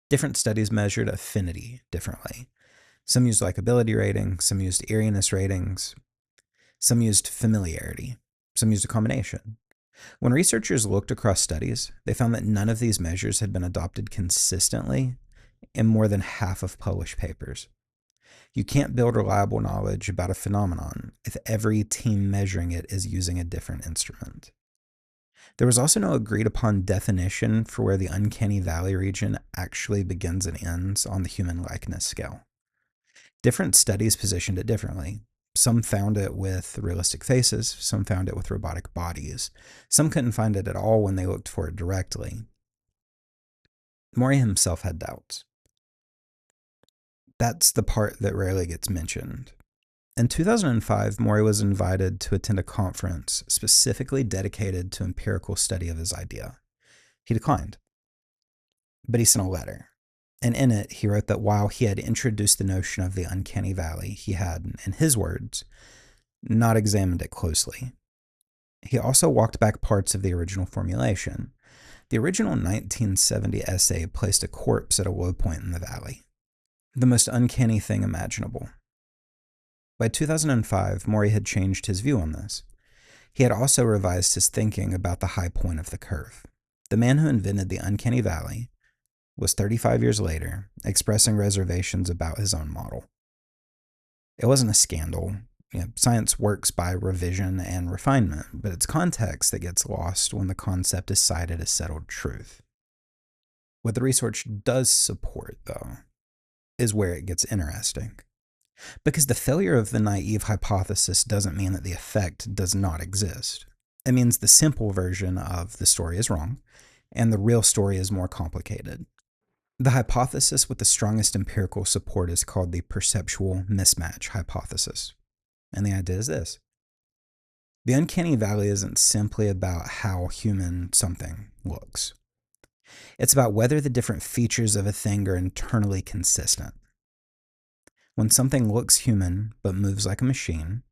A: Different studies measured affinity differently. Some used likability ratings, some used eeriness ratings, some used familiarity, some used a combination. When researchers looked across studies, they found that none of these measures had been adopted consistently in more than half of published papers. You can't build reliable knowledge about a phenomenon if every team measuring it is using a different instrument. There was also no agreed upon definition for where the uncanny valley region actually begins and ends on the human likeness scale. Different studies positioned it differently. Some found it with realistic faces, some found it with robotic bodies. Some couldn't find it at all when they looked for it directly. Mori himself had doubts. That's the part that rarely gets mentioned. In 2005, Mori was invited to attend a conference specifically dedicated to empirical study of his idea. He declined, but he sent a letter. And in it, he wrote that while he had introduced the notion of the uncanny valley, he had, in his words, not examined it closely. He also walked back parts of the original formulation. The original 1970 essay placed a corpse at a low point in the valley. The most uncanny thing imaginable. By 2005, Mori had changed his view on this. He had also revised his thinking about the high point of the curve. The man who invented the uncanny valley was 35 years later expressing reservations about his own model. It wasn't a scandal. Science works by revision and refinement, but it's context that gets lost when the concept is cited as settled truth. What the research does support, though, is where it gets interesting. Because the failure of the naive hypothesis doesn't mean that the effect does not exist. It means the simple version of the story is wrong, and the real story is more complicated. The hypothesis with the strongest empirical support is called the perceptual mismatch hypothesis. And the idea is this. The uncanny valley isn't simply about how human something looks. It's about whether the different features of a thing are internally consistent. When something looks human but moves like a machine,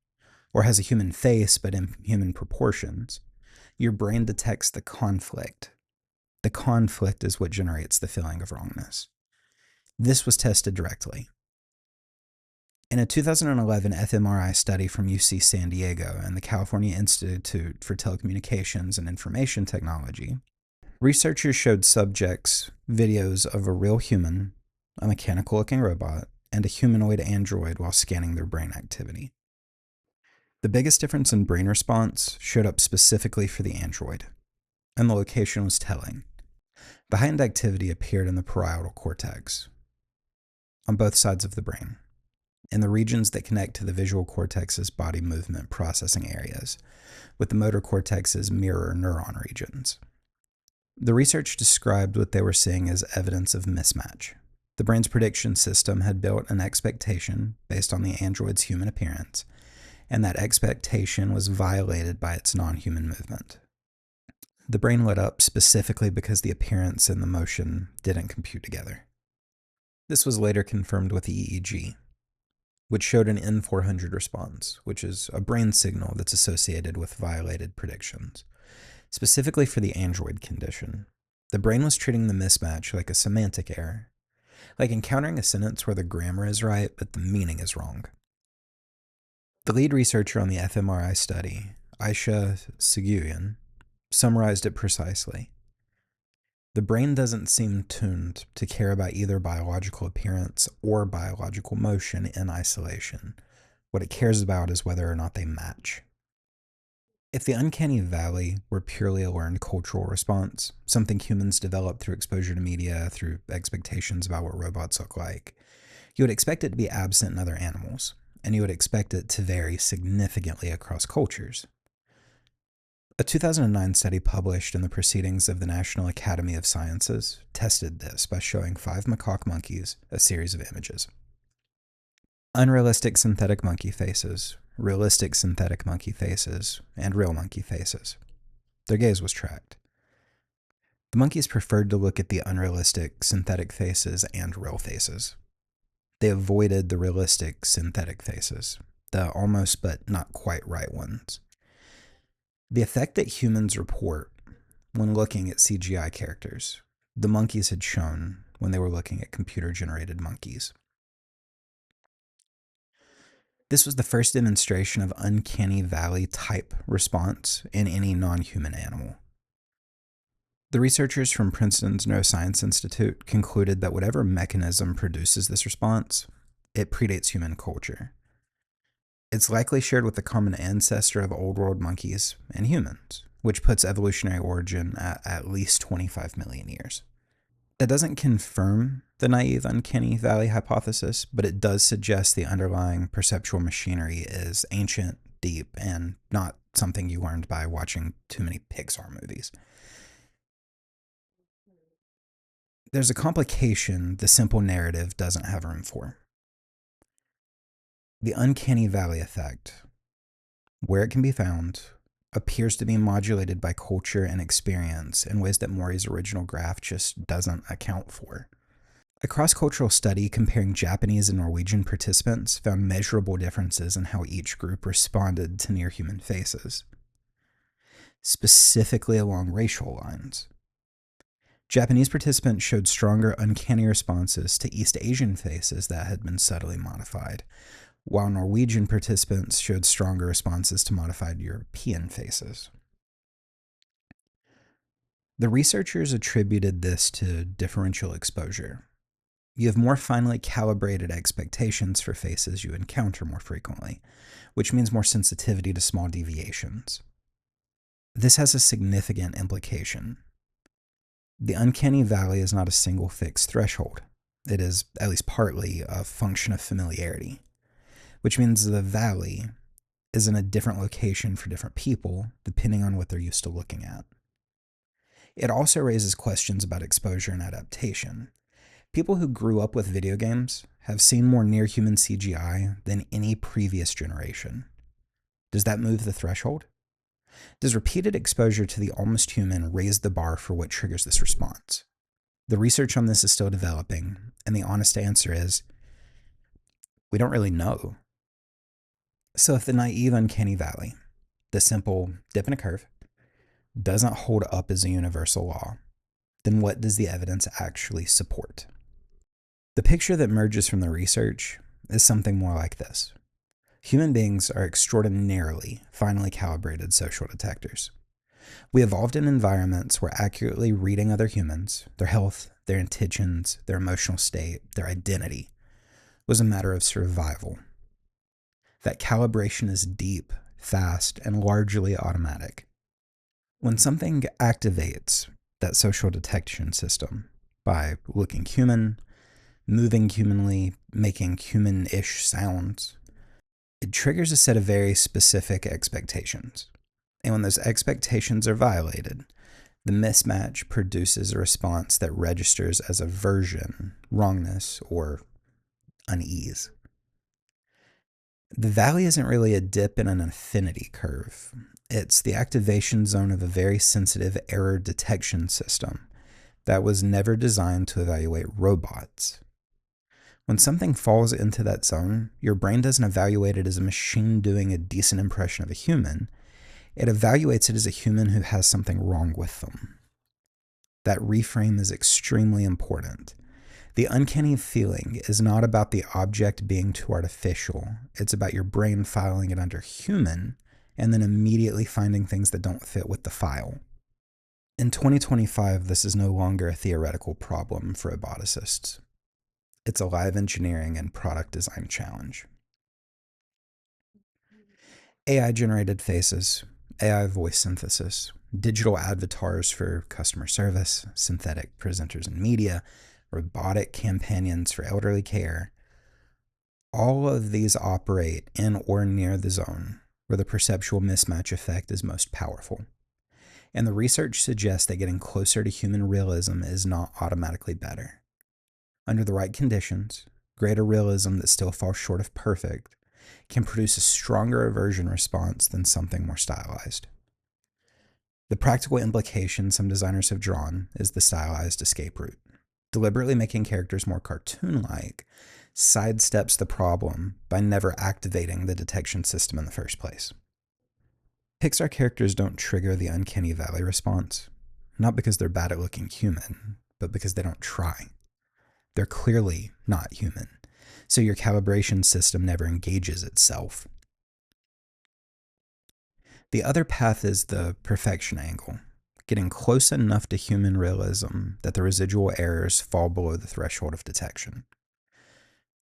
A: or has a human face but in human proportions, your brain detects the conflict. The conflict is what generates the feeling of wrongness. This was tested directly. In a 2011 fMRI study from UC San Diego and the California Institute for Telecommunications and Information Technology, researchers showed subjects videos of a real human, a mechanical-looking robot, and a humanoid android while scanning their brain activity. The biggest difference in brain response showed up specifically for the android, and the location was telling. The heightened activity appeared in the parietal cortex, on both sides of the brain, in the regions that connect to the visual cortex's body movement processing areas, with the motor cortex's mirror neuron regions. The research described what they were seeing as evidence of mismatch. The brain's prediction system had built an expectation based on the android's human appearance, and that expectation was violated by its non-human movement. The brain lit up specifically because the appearance and the motion didn't compute together. This was later confirmed with EEG, which showed an N400 response, which is a brain signal that's associated with violated predictions. Specifically for the android condition, the brain was treating the mismatch like a semantic error, like encountering a sentence where the grammar is right but the meaning is wrong. The lead researcher on the fMRI study, Aisha Seguian, summarized it precisely. The brain doesn't seem tuned to care about either biological appearance or biological motion in isolation. What it cares about is whether or not they match. If the uncanny valley were purely a learned cultural response, something humans develop through exposure to media, through expectations about what robots look like, you would expect it to be absent in other animals, and you would expect it to vary significantly across cultures. A 2009 study published in the Proceedings of the National Academy of Sciences tested this by showing 5 macaque monkeys a series of images. Unrealistic synthetic monkey faces, realistic synthetic monkey faces, and real monkey faces. Their gaze was tracked. The monkeys preferred to look at the unrealistic synthetic faces and real faces. They avoided the realistic synthetic faces, the almost but not quite right ones. The effect that humans report when looking at CGI characters, the monkeys had shown when they were looking at computer-generated monkeys. This was the first demonstration of uncanny valley type response in any non-human animal. The researchers from Princeton's Neuroscience Institute concluded that whatever mechanism produces this response, it predates human culture. It's likely shared with the common ancestor of old world monkeys and humans, which puts evolutionary origin at least 25 million years. That doesn't confirm the naive uncanny valley hypothesis, but it does suggest the underlying perceptual machinery is ancient, deep, and not something you learned by watching too many Pixar movies. There's a complication the simple narrative doesn't have room for. The uncanny valley effect, where it can be found, appears to be modulated by culture and experience in ways that Mori's original graph just doesn't account for. A cross-cultural study comparing Japanese and Norwegian participants found measurable differences in how each group responded to near-human faces, specifically along racial lines. Japanese participants showed stronger uncanny responses to East Asian faces that had been subtly modified, while Norwegian participants showed stronger responses to modified European faces. The researchers attributed this to differential exposure. You have more finely calibrated expectations for faces you encounter more frequently, which means more sensitivity to small deviations. This has a significant implication. The uncanny valley is not a single fixed threshold. It is, at least partly, a function of familiarity, which means the valley is in a different location for different people, depending on what they're used to looking at. It also raises questions about exposure and adaptation. People who grew up with video games have seen more near-human CGI than any previous generation. Does that move the threshold? Does repeated exposure to the almost human raise the bar for what triggers this response? The research on this is still developing, and the honest answer is, we don't really know. So if the naive uncanny valley, the simple dip in a curve, doesn't hold up as a universal law, then what does the evidence actually support? The picture that emerges from the research is something more like this. Human beings are extraordinarily finely calibrated social detectors. We evolved in environments where accurately reading other humans, their health, their intentions, their emotional state, their identity, was a matter of survival. That calibration is deep, fast, and largely automatic. When something activates that social detection system by looking human, moving humanly, making human-ish sounds, it triggers a set of very specific expectations. And when those expectations are violated, the mismatch produces a response that registers as aversion, wrongness, or unease. The valley isn't really a dip in an affinity curve. It's the activation zone of a very sensitive error detection system that was never designed to evaluate robots. When something falls into that zone, your brain doesn't evaluate it as a machine doing a decent impression of a human. It evaluates it as a human who has something wrong with them. That reframe is extremely important. The uncanny feeling is not about the object being too artificial. It's about your brain filing it under human and then immediately finding things that don't fit with the file. In 2025, this is no longer a theoretical problem for roboticists. It's a live engineering and product design challenge. AI-generated faces, AI voice synthesis, digital avatars for customer service, synthetic presenters in media, robotic companions for elderly care. All of these operate in or near the zone where the perceptual mismatch effect is most powerful. And the research suggests that getting closer to human realism is not automatically better. Under the right conditions, greater realism that still falls short of perfect can produce a stronger aversion response than something more stylized. The practical implication some designers have drawn is the stylized escape route. Deliberately making characters more cartoon-like sidesteps the problem by never activating the detection system in the first place. Pixar characters don't trigger the uncanny valley response, not because they're bad at looking human, but because they don't try. They're clearly not human, so your calibration system never engages itself. The other path is the perfection angle, getting close enough to human realism that the residual errors fall below the threshold of detection.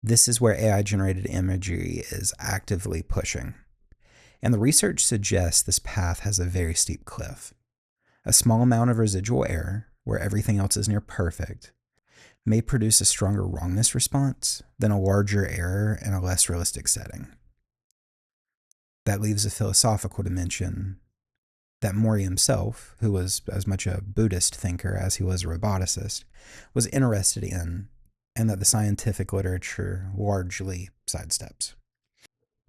A: This is where AI-generated imagery is actively pushing. And the research suggests this path has a very steep cliff. A small amount of residual error, where everything else is near perfect, may produce a stronger wrongness response than a larger error in a less realistic setting. That leaves a philosophical dimension that Mori himself, who was as much a Buddhist thinker as he was a roboticist, was interested in, and that the scientific literature largely sidesteps.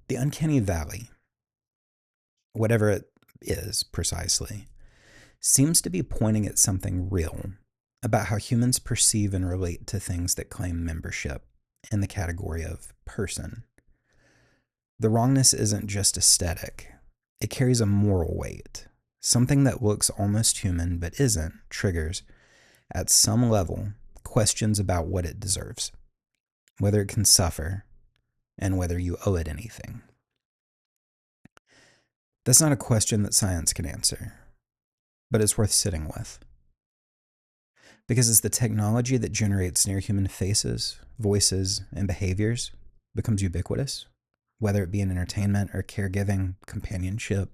A: The uncanny valley, whatever it is precisely, seems to be pointing at something real about how humans perceive and relate to things that claim membership in the category of person. The wrongness isn't just aesthetic. It carries a moral weight. Something that looks almost human but isn't triggers, at some level, questions about what it deserves, whether it can suffer, and whether you owe it anything. That's not a question that science can answer, but it's worth sitting with. Because as the technology that generates near-human faces, voices, and behaviors becomes ubiquitous, whether it be in entertainment or caregiving, companionship,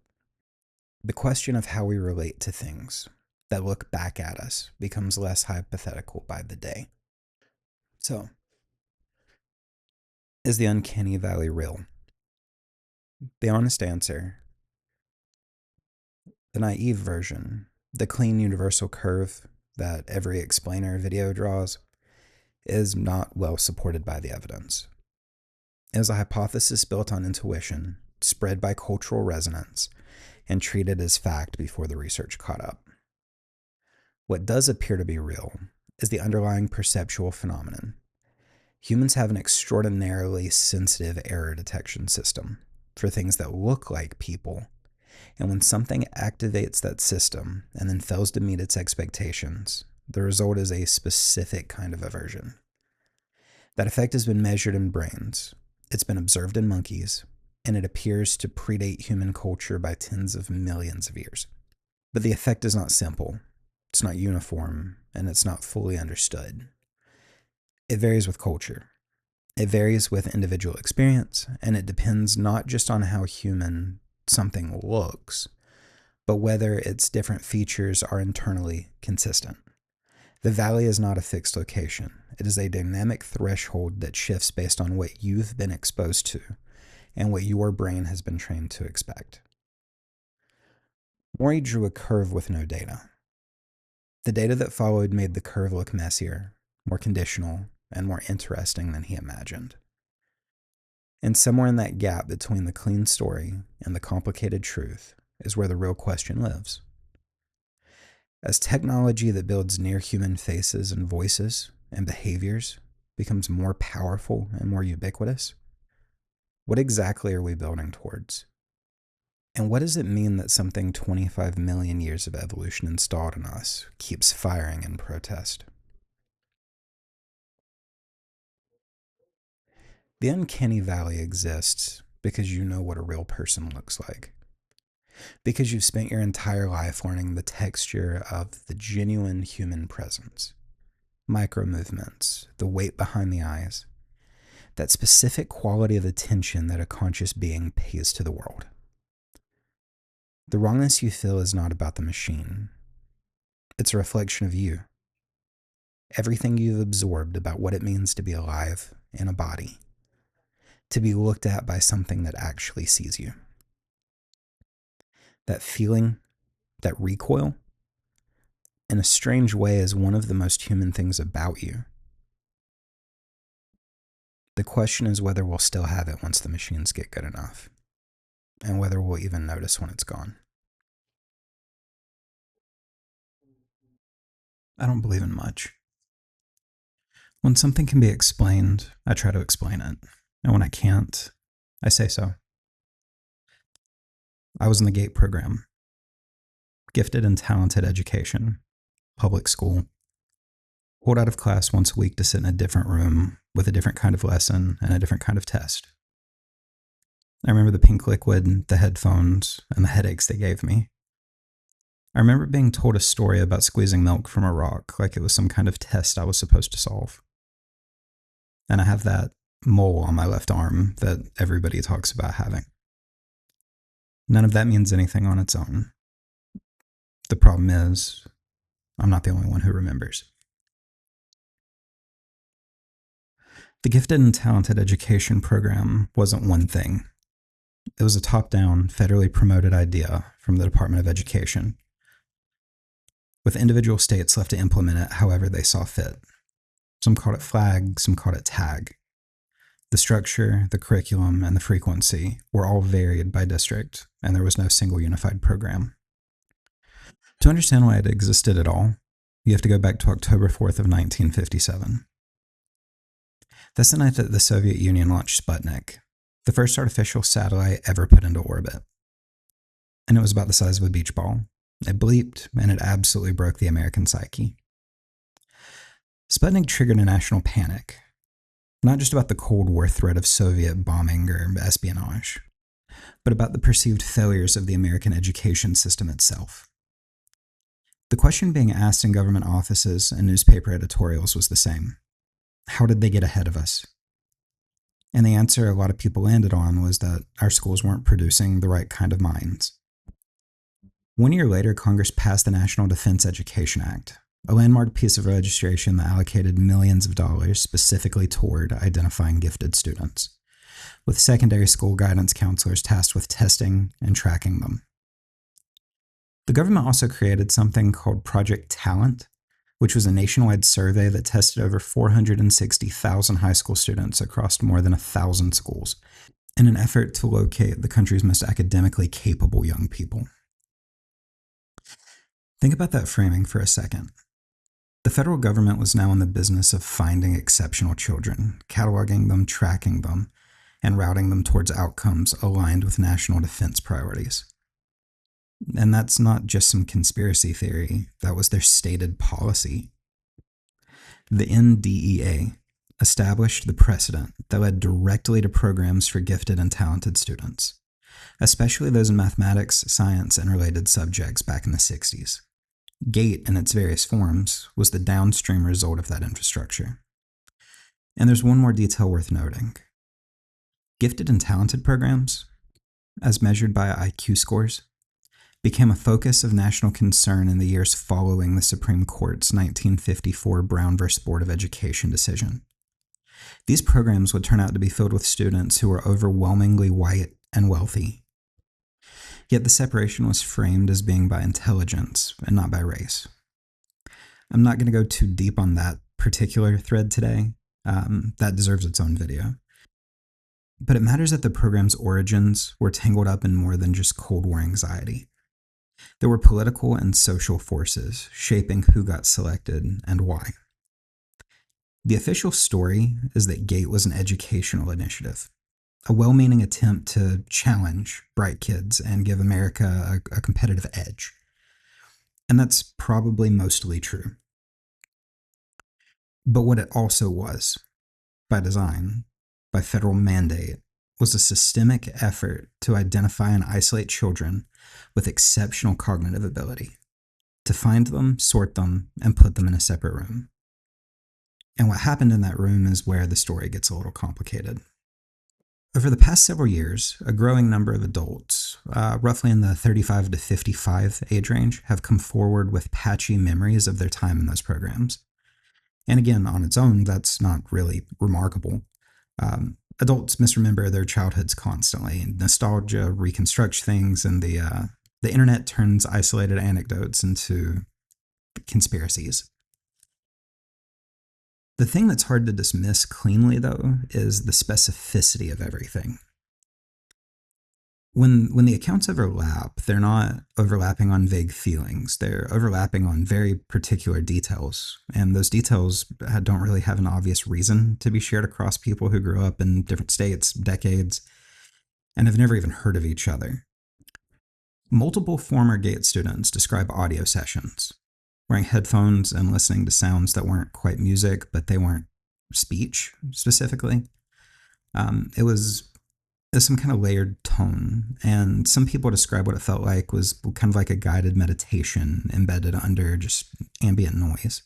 A: the question of how we relate to things that look back at us becomes less hypothetical by the day. So, is the uncanny valley real? The honest answer, the naive version, the clean universal curve that every explainer video draws, is not well supported by the evidence. It is a hypothesis built on intuition, spread by cultural resonance, and treated as fact before the research caught up. What does appear to be real is the underlying perceptual phenomenon. Humans have an extraordinarily sensitive error detection system for things that look like people, and when something activates that system and then fails to meet its expectations, The result is a specific kind of aversion. That effect has been measured in brains, it's been observed in monkeys, and it appears to predate human culture by tens of millions of years. But the effect is not simple, it's not uniform, and it's not fully understood. It varies with culture. It varies with individual experience, and it depends not just on how human something looks, but whether its different features are internally consistent. The valley is not a fixed location. It is a dynamic threshold that shifts based on what you've been exposed to and what your brain has been trained to expect. Maury drew a curve with no data. The data that followed made the curve look messier, more conditional, and more interesting than he imagined. And somewhere in that gap between the clean story and the complicated truth is where the real question lives. As technology that builds near human faces and voices and behaviors becomes more powerful and more ubiquitous, what exactly are we building towards? And what does it mean that something 25 million years of evolution installed in us keeps firing in protest? The uncanny valley exists because you know what a real person looks like. Because you've spent your entire life learning the texture of the genuine human presence. Micro movements, the weight behind the eyes, that specific quality of attention that a conscious being pays to the world. The wrongness you feel is not about the machine. It's a reflection of you. Everything you've absorbed about what it means to be alive in a body, to be looked at by something that actually sees you. That feeling, that recoil, in a strange way, is one of the most human things about you. The question is whether we'll still have it once the machines get good enough, and whether we'll even notice when it's gone. I don't believe in much. When something can be explained, I try to explain it, and when I can't, I say so. I was in the GATE program, gifted and talented education, public school, pulled out of class once a week to sit in a different room with a different kind of lesson and a different kind of test. I remember the pink liquid, the headphones, and the headaches they gave me. I remember being told a story about squeezing milk from a rock like it was some kind of test I was supposed to solve. And I have that mole on my left arm that everybody talks about having. None of that means anything on its own. The problem is, I'm not the only one who remembers. The gifted and talented education program wasn't one thing. It was a top-down, federally promoted idea from the Department of Education, with individual states left to implement it however they saw fit. Some called it FLAG, some called it TAG. The structure, the curriculum, and the frequency were all varied by district, and there was no single unified program. To understand why it existed at all, you have to go back to October 4th of 1957. That's the night that the Soviet Union launched Sputnik, the first artificial satellite ever put into orbit. And it was about the size of a beach ball. It bleeped, and it absolutely broke the American psyche. Sputnik triggered a national panic, not just about the Cold War threat of Soviet bombing or espionage, but about the perceived failures of the American education system itself. The question being asked in government offices and newspaper editorials was the same. How did they get ahead of us? And the answer a lot of people landed on was that our schools weren't producing the right kind of minds. 1 year later, Congress passed the National Defense Education Act, a landmark piece of legislation that allocated millions of dollars specifically toward identifying gifted students, with secondary school guidance counselors tasked with testing and tracking them. The government also created something called Project Talent, which was a nationwide survey that tested over 460,000 high school students across more than 1,000 schools in an effort to locate the country's most academically capable young people. Think about that framing for a second. The federal government was now in the business of finding exceptional children, cataloging them, tracking them, and routing them towards outcomes aligned with national defense priorities. And that's not just some conspiracy theory, that was their stated policy. The NDEA established the precedent that led directly to programs for gifted and talented students, especially those in mathematics, science, and related subjects back in the 60s. GATE, in its various forms, was the downstream result of that infrastructure. And there's one more detail worth noting. Gifted and talented programs, as measured by IQ scores, became a focus of national concern in the years following the Supreme Court's 1954 Brown v. Board of Education decision. These programs would turn out to be filled with students who were overwhelmingly white and wealthy. Yet the separation was framed as being by intelligence and not by race. I'm not going to go too deep on that particular thread today. That deserves its own video. But it matters that the program's origins were tangled up in more than just Cold War anxiety. There were political and social forces shaping who got selected and why. The official story is that GATE was an educational initiative, a well-meaning attempt to challenge bright kids and give America a competitive edge. And that's probably mostly true. But what it also was, by design, by federal mandate, was a systemic effort to identify and isolate children with exceptional cognitive ability, to find them, sort them, and put them in a separate room. And what happened in that room is where the story gets a little complicated. Over the past several years, a growing number of adults, roughly in the 35 to 55 age range, have come forward with patchy memories of their time in those programs. And again, on its own, that's not really remarkable. Adults misremember their childhoods constantly. Nostalgia reconstructs things, and the internet turns isolated anecdotes into conspiracies. The thing that's hard to dismiss cleanly, though, is the specificity of everything. When the accounts overlap, they're not overlapping on vague feelings. They're overlapping on very particular details. And those details don't really have an obvious reason to be shared across people who grew up in different states, decades, and have never even heard of each other. Multiple former GATE students describe audio sessions, wearing headphones and listening to sounds that weren't quite music, but they weren't speech specifically. It was some kind of layered tone, and some people describe what it felt like was kind of like a guided meditation embedded under just ambient noise.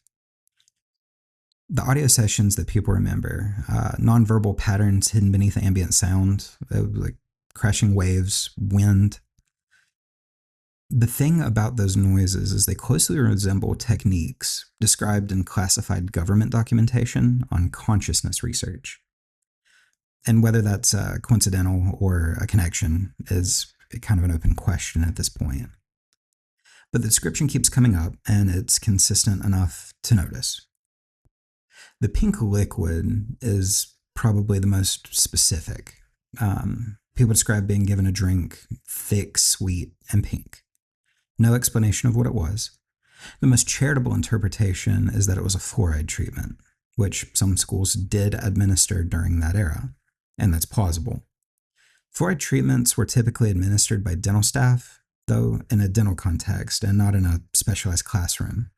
A: The audio sessions that people remember, nonverbal patterns hidden beneath ambient sound, like crashing waves, wind. The thing about those noises is they closely resemble techniques described in classified government documentation on consciousness research. And whether that's coincidental or a connection is kind of an open question at this point. But the description keeps coming up, and it's consistent enough to notice. The pink liquid is probably the most specific. People describe being given a drink thick, sweet, and pink. No explanation of what it was. The most charitable interpretation is that it was a fluoride treatment, which some schools did administer during that era. And that's plausible. Fluoride treatments were typically administered by dental staff, though in a dental context and not in a specialized classroom.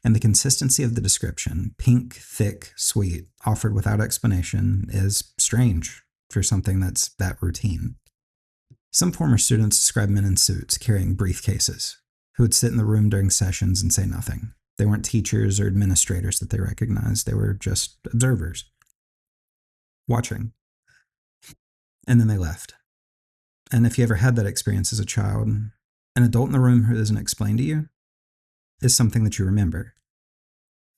A: And the consistency of the description, pink, thick, sweet, offered without explanation, is strange for something that's that routine. Some former students describe men in suits carrying briefcases who would sit in the room during sessions and say nothing. They weren't teachers or administrators that they recognized. They were just observers, watching. And then they left. And if you ever had that experience as a child, an adult in the room who doesn't explain to you is something that you remember.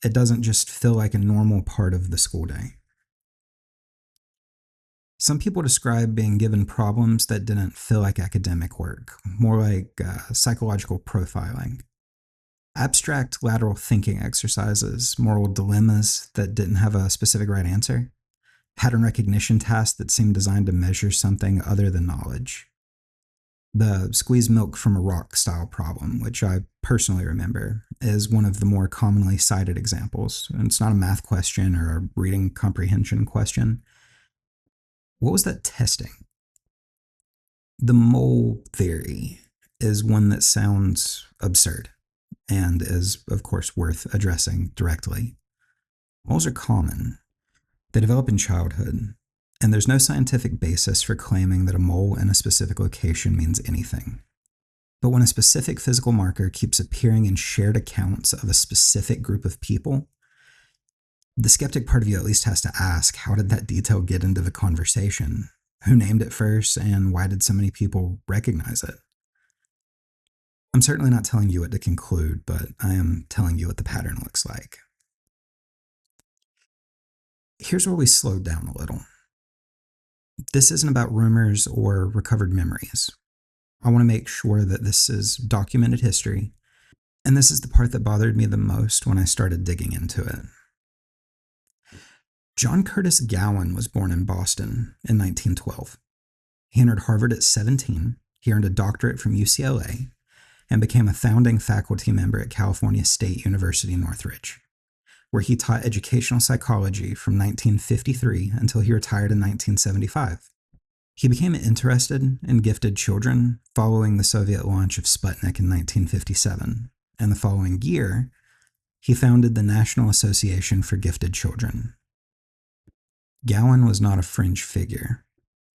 A: It doesn't just feel like a normal part of the school day. Some people describe being given problems that didn't feel like academic work, more like psychological profiling. Abstract lateral thinking exercises, moral dilemmas that didn't have a specific right answer. Pattern recognition tasks that seemed designed to measure something other than knowledge. The squeeze milk from a rock style problem, which I personally remember, is one of the more commonly cited examples. And it's not a math question or a reading comprehension question. What was that testing? The mole theory is one that sounds absurd and is, of course, worth addressing directly. Moles are common. They develop in childhood, and there's no scientific basis for claiming that a mole in a specific location means anything. But when a specific physical marker keeps appearing in shared accounts of a specific group of people, the skeptic part of you at least has to ask, how did that detail get into the conversation? Who named it first, and why did so many people recognize it? I'm certainly not telling you what to conclude, but I am telling you what the pattern looks like. Here's where we slowed down a little. This isn't about rumors or recovered memories. I want to make sure that this is documented history, and this is the part that bothered me the most when I started digging into it. John Curtis Gowan was born in Boston in 1912. He entered Harvard at 17, he earned a doctorate from UCLA, and became a founding faculty member at California State University, Northridge, where he taught educational psychology from 1953 until he retired in 1975. He became interested in gifted children following the Soviet launch of Sputnik in 1957, and the following year, he founded the National Association for Gifted Children. Gowan was not a fringe figure.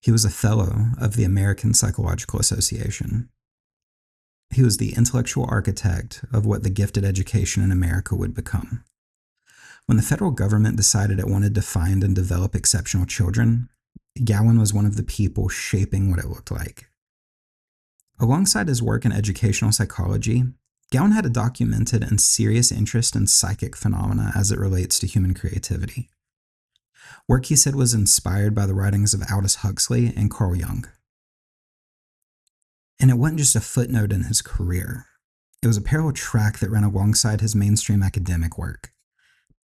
A: He was a fellow of the American Psychological Association. He was the intellectual architect of what the gifted education in America would become. When the federal government decided it wanted to find and develop exceptional children, Gowan was one of the people shaping what it looked like. Alongside his work in educational psychology, Gowan had a documented and serious interest in psychic phenomena as it relates to human creativity. Work he said was inspired by the writings of Aldous Huxley and Carl Jung. And it wasn't just a footnote in his career. It was a parallel track that ran alongside his mainstream academic work.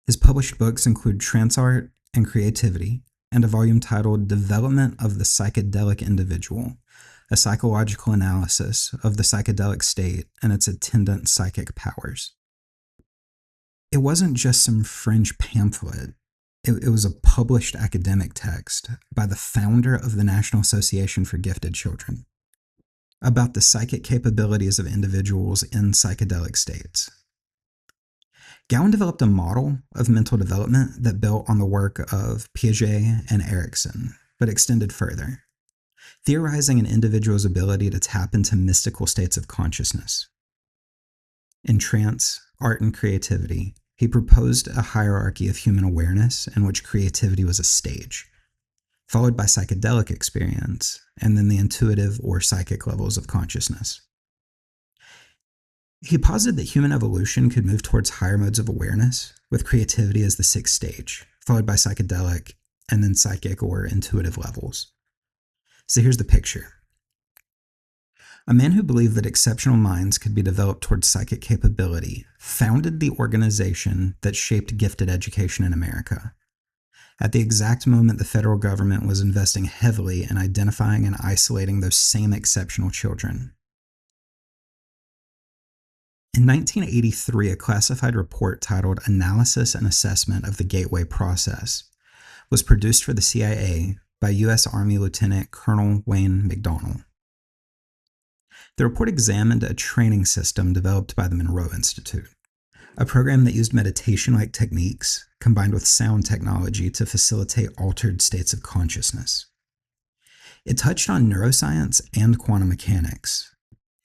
A: His published books include Trance Art and Creativity, and a volume titled Development of the Psychedelic Individual, a psychological analysis of the psychedelic state and its attendant psychic powers. It wasn't just some fringe pamphlet. It was a published academic text by the founder of the National Association for Gifted Children about the psychic capabilities of individuals in psychedelic states. Gowan developed a model of mental development that built on the work of Piaget and Erikson, but extended further, theorizing an individual's ability to tap into mystical states of consciousness. In Trance, Art, and Creativity, he proposed a hierarchy of human awareness in which creativity was a stage, followed by psychedelic experience, and then the intuitive or psychic levels of consciousness. He posited that human evolution could move towards higher modes of awareness, with creativity as the sixth stage, followed by psychedelic, and then psychic or intuitive levels. So here's the picture. A man who believed that exceptional minds could be developed towards psychic capability founded the organization that shaped gifted education in America. At the exact moment the federal government was investing heavily in identifying and isolating those same exceptional children. In 1983, a classified report titled Analysis and Assessment of the Gateway Process was produced for the CIA by U.S. Army Lieutenant Colonel Wayne McDonnell. The report examined a training system developed by the Monroe Institute, a program that used meditation-like techniques combined with sound technology to facilitate altered states of consciousness. It touched on neuroscience and quantum mechanics,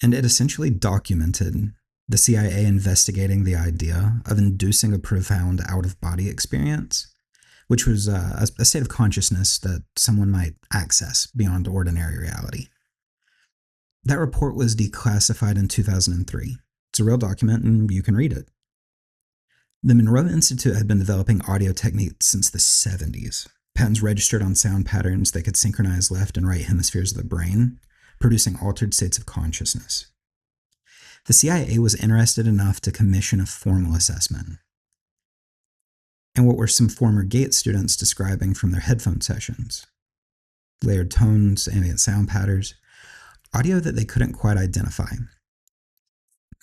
A: and it essentially documented the CIA investigating the idea of inducing a profound out-of-body experience, which was a state of consciousness that someone might access beyond ordinary reality. That report was declassified in 2003. It's a real document, and you can read it. The Monroe Institute had been developing audio techniques since the 70s, patents registered on sound patterns that could synchronize left and right hemispheres of the brain, producing altered states of consciousness. The CIA was interested enough to commission a formal assessment. And what were some former Gates students describing from their headphone sessions? Layered tones, ambient sound patterns, audio that they couldn't quite identify.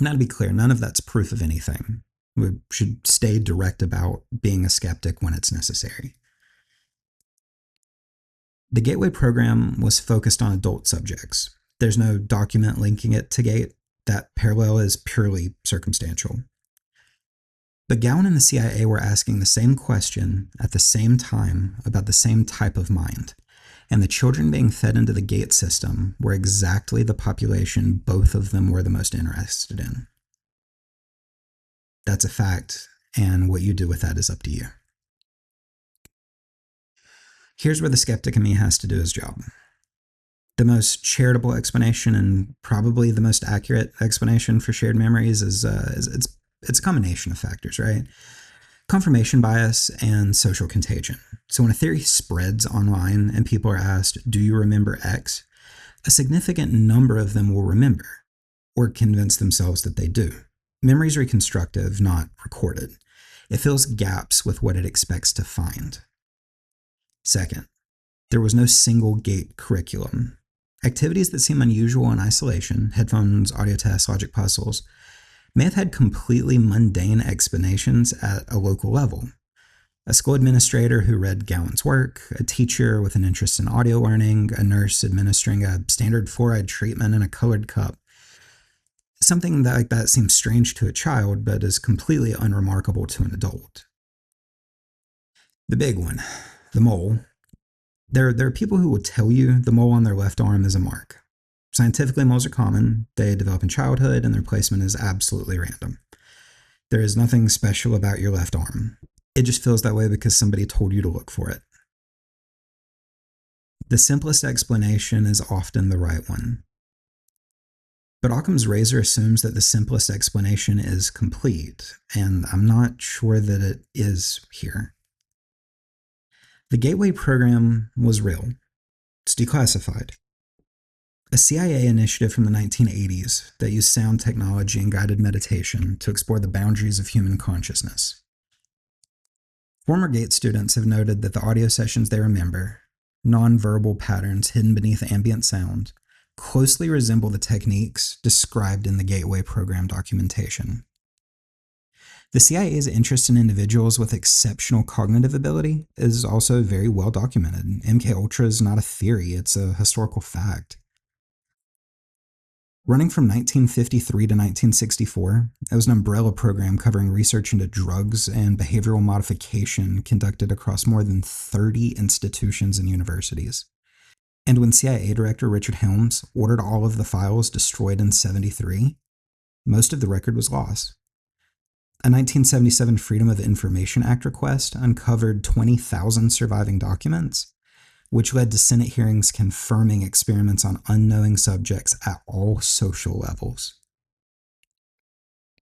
A: Now, to be clear, none of that's proof of anything. We should stay direct about being a skeptic when it's necessary. The Gateway program was focused on adult subjects. There's no document linking it to Gate. That parallel is purely circumstantial. But Gowan and the CIA were asking the same question at the same time about the same type of mind, and the children being fed into the gate system were exactly the population both of them were the most interested in. That's a fact, and what you do with that is up to you. Here's where the skeptic in me has to do his job. The most charitable explanation and probably the most accurate explanation for shared memories is it's a combination of factors, right? Confirmation bias and social contagion. So when a theory spreads online and people are asked, "Do you remember X?" a significant number of them will remember or convince themselves that they do. Memory is reconstructive, not recorded. It fills gaps with what it expects to find. Second, there was no single gate curriculum. Activities that seem unusual in isolation, headphones, audio tests, logic puzzles, may have had completely mundane explanations at a local level. A school administrator who read Gowan's work, a teacher with an interest in audio learning, a nurse administering a standard fluoride treatment in a colored cup. Something like that seems strange to a child, but is completely unremarkable to an adult. The big one, the mole. There are people who will tell you the mole on their left arm is a mark. Scientifically, moles are common. They develop in childhood, and their placement is absolutely random. There is nothing special about your left arm. It just feels that way because somebody told you to look for it. The simplest explanation is often the right one. But Occam's razor assumes that the simplest explanation is complete, and I'm not sure that it is here. The Gateway program was real. It's declassified. A CIA initiative from the 1980s that used sound technology and guided meditation to explore the boundaries of human consciousness. Former GATE students have noted that the audio sessions they remember, nonverbal patterns hidden beneath ambient sound, closely resemble the techniques described in the Gateway program documentation. The CIA's interest in individuals with exceptional cognitive ability is also very well documented. MKUltra is not a theory, it's a historical fact. Running from 1953 to 1964, it was an umbrella program covering research into drugs and behavioral modification conducted across more than 30 institutions and universities. And when CIA Director Richard Helms ordered all of the files destroyed in '73, most of the record was lost. A 1977 Freedom of Information Act request uncovered 20,000 surviving documents, which led to Senate hearings confirming experiments on unknowing subjects at all social levels.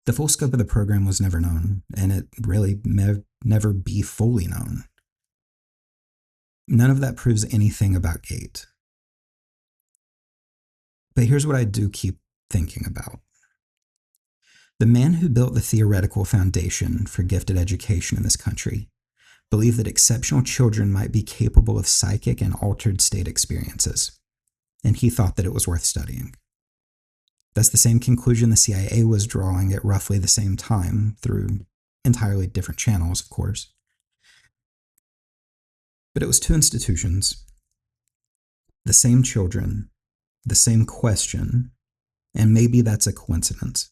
A: The full scope of the program was never known, and it really may never be fully known. None of that proves anything about GATE. But here's what I do keep thinking about. The man who built the theoretical foundation for gifted education in this country believed that exceptional children might be capable of psychic and altered state experiences, and he thought that it was worth studying. That's the same conclusion the CIA was drawing at roughly the same time, through entirely different channels, of course. But it was two institutions, the same children, the same question, and maybe that's a coincidence.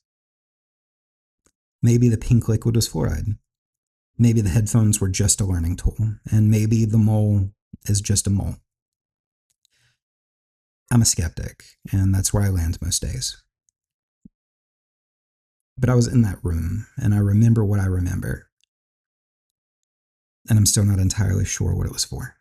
A: Maybe the pink liquid was fluoride. Maybe the headphones were just a learning tool, and maybe the mole is just a mole. I'm a skeptic, and that's where I land most days. But I was in that room, and I remember what I remember. And I'm still not entirely sure what it was for.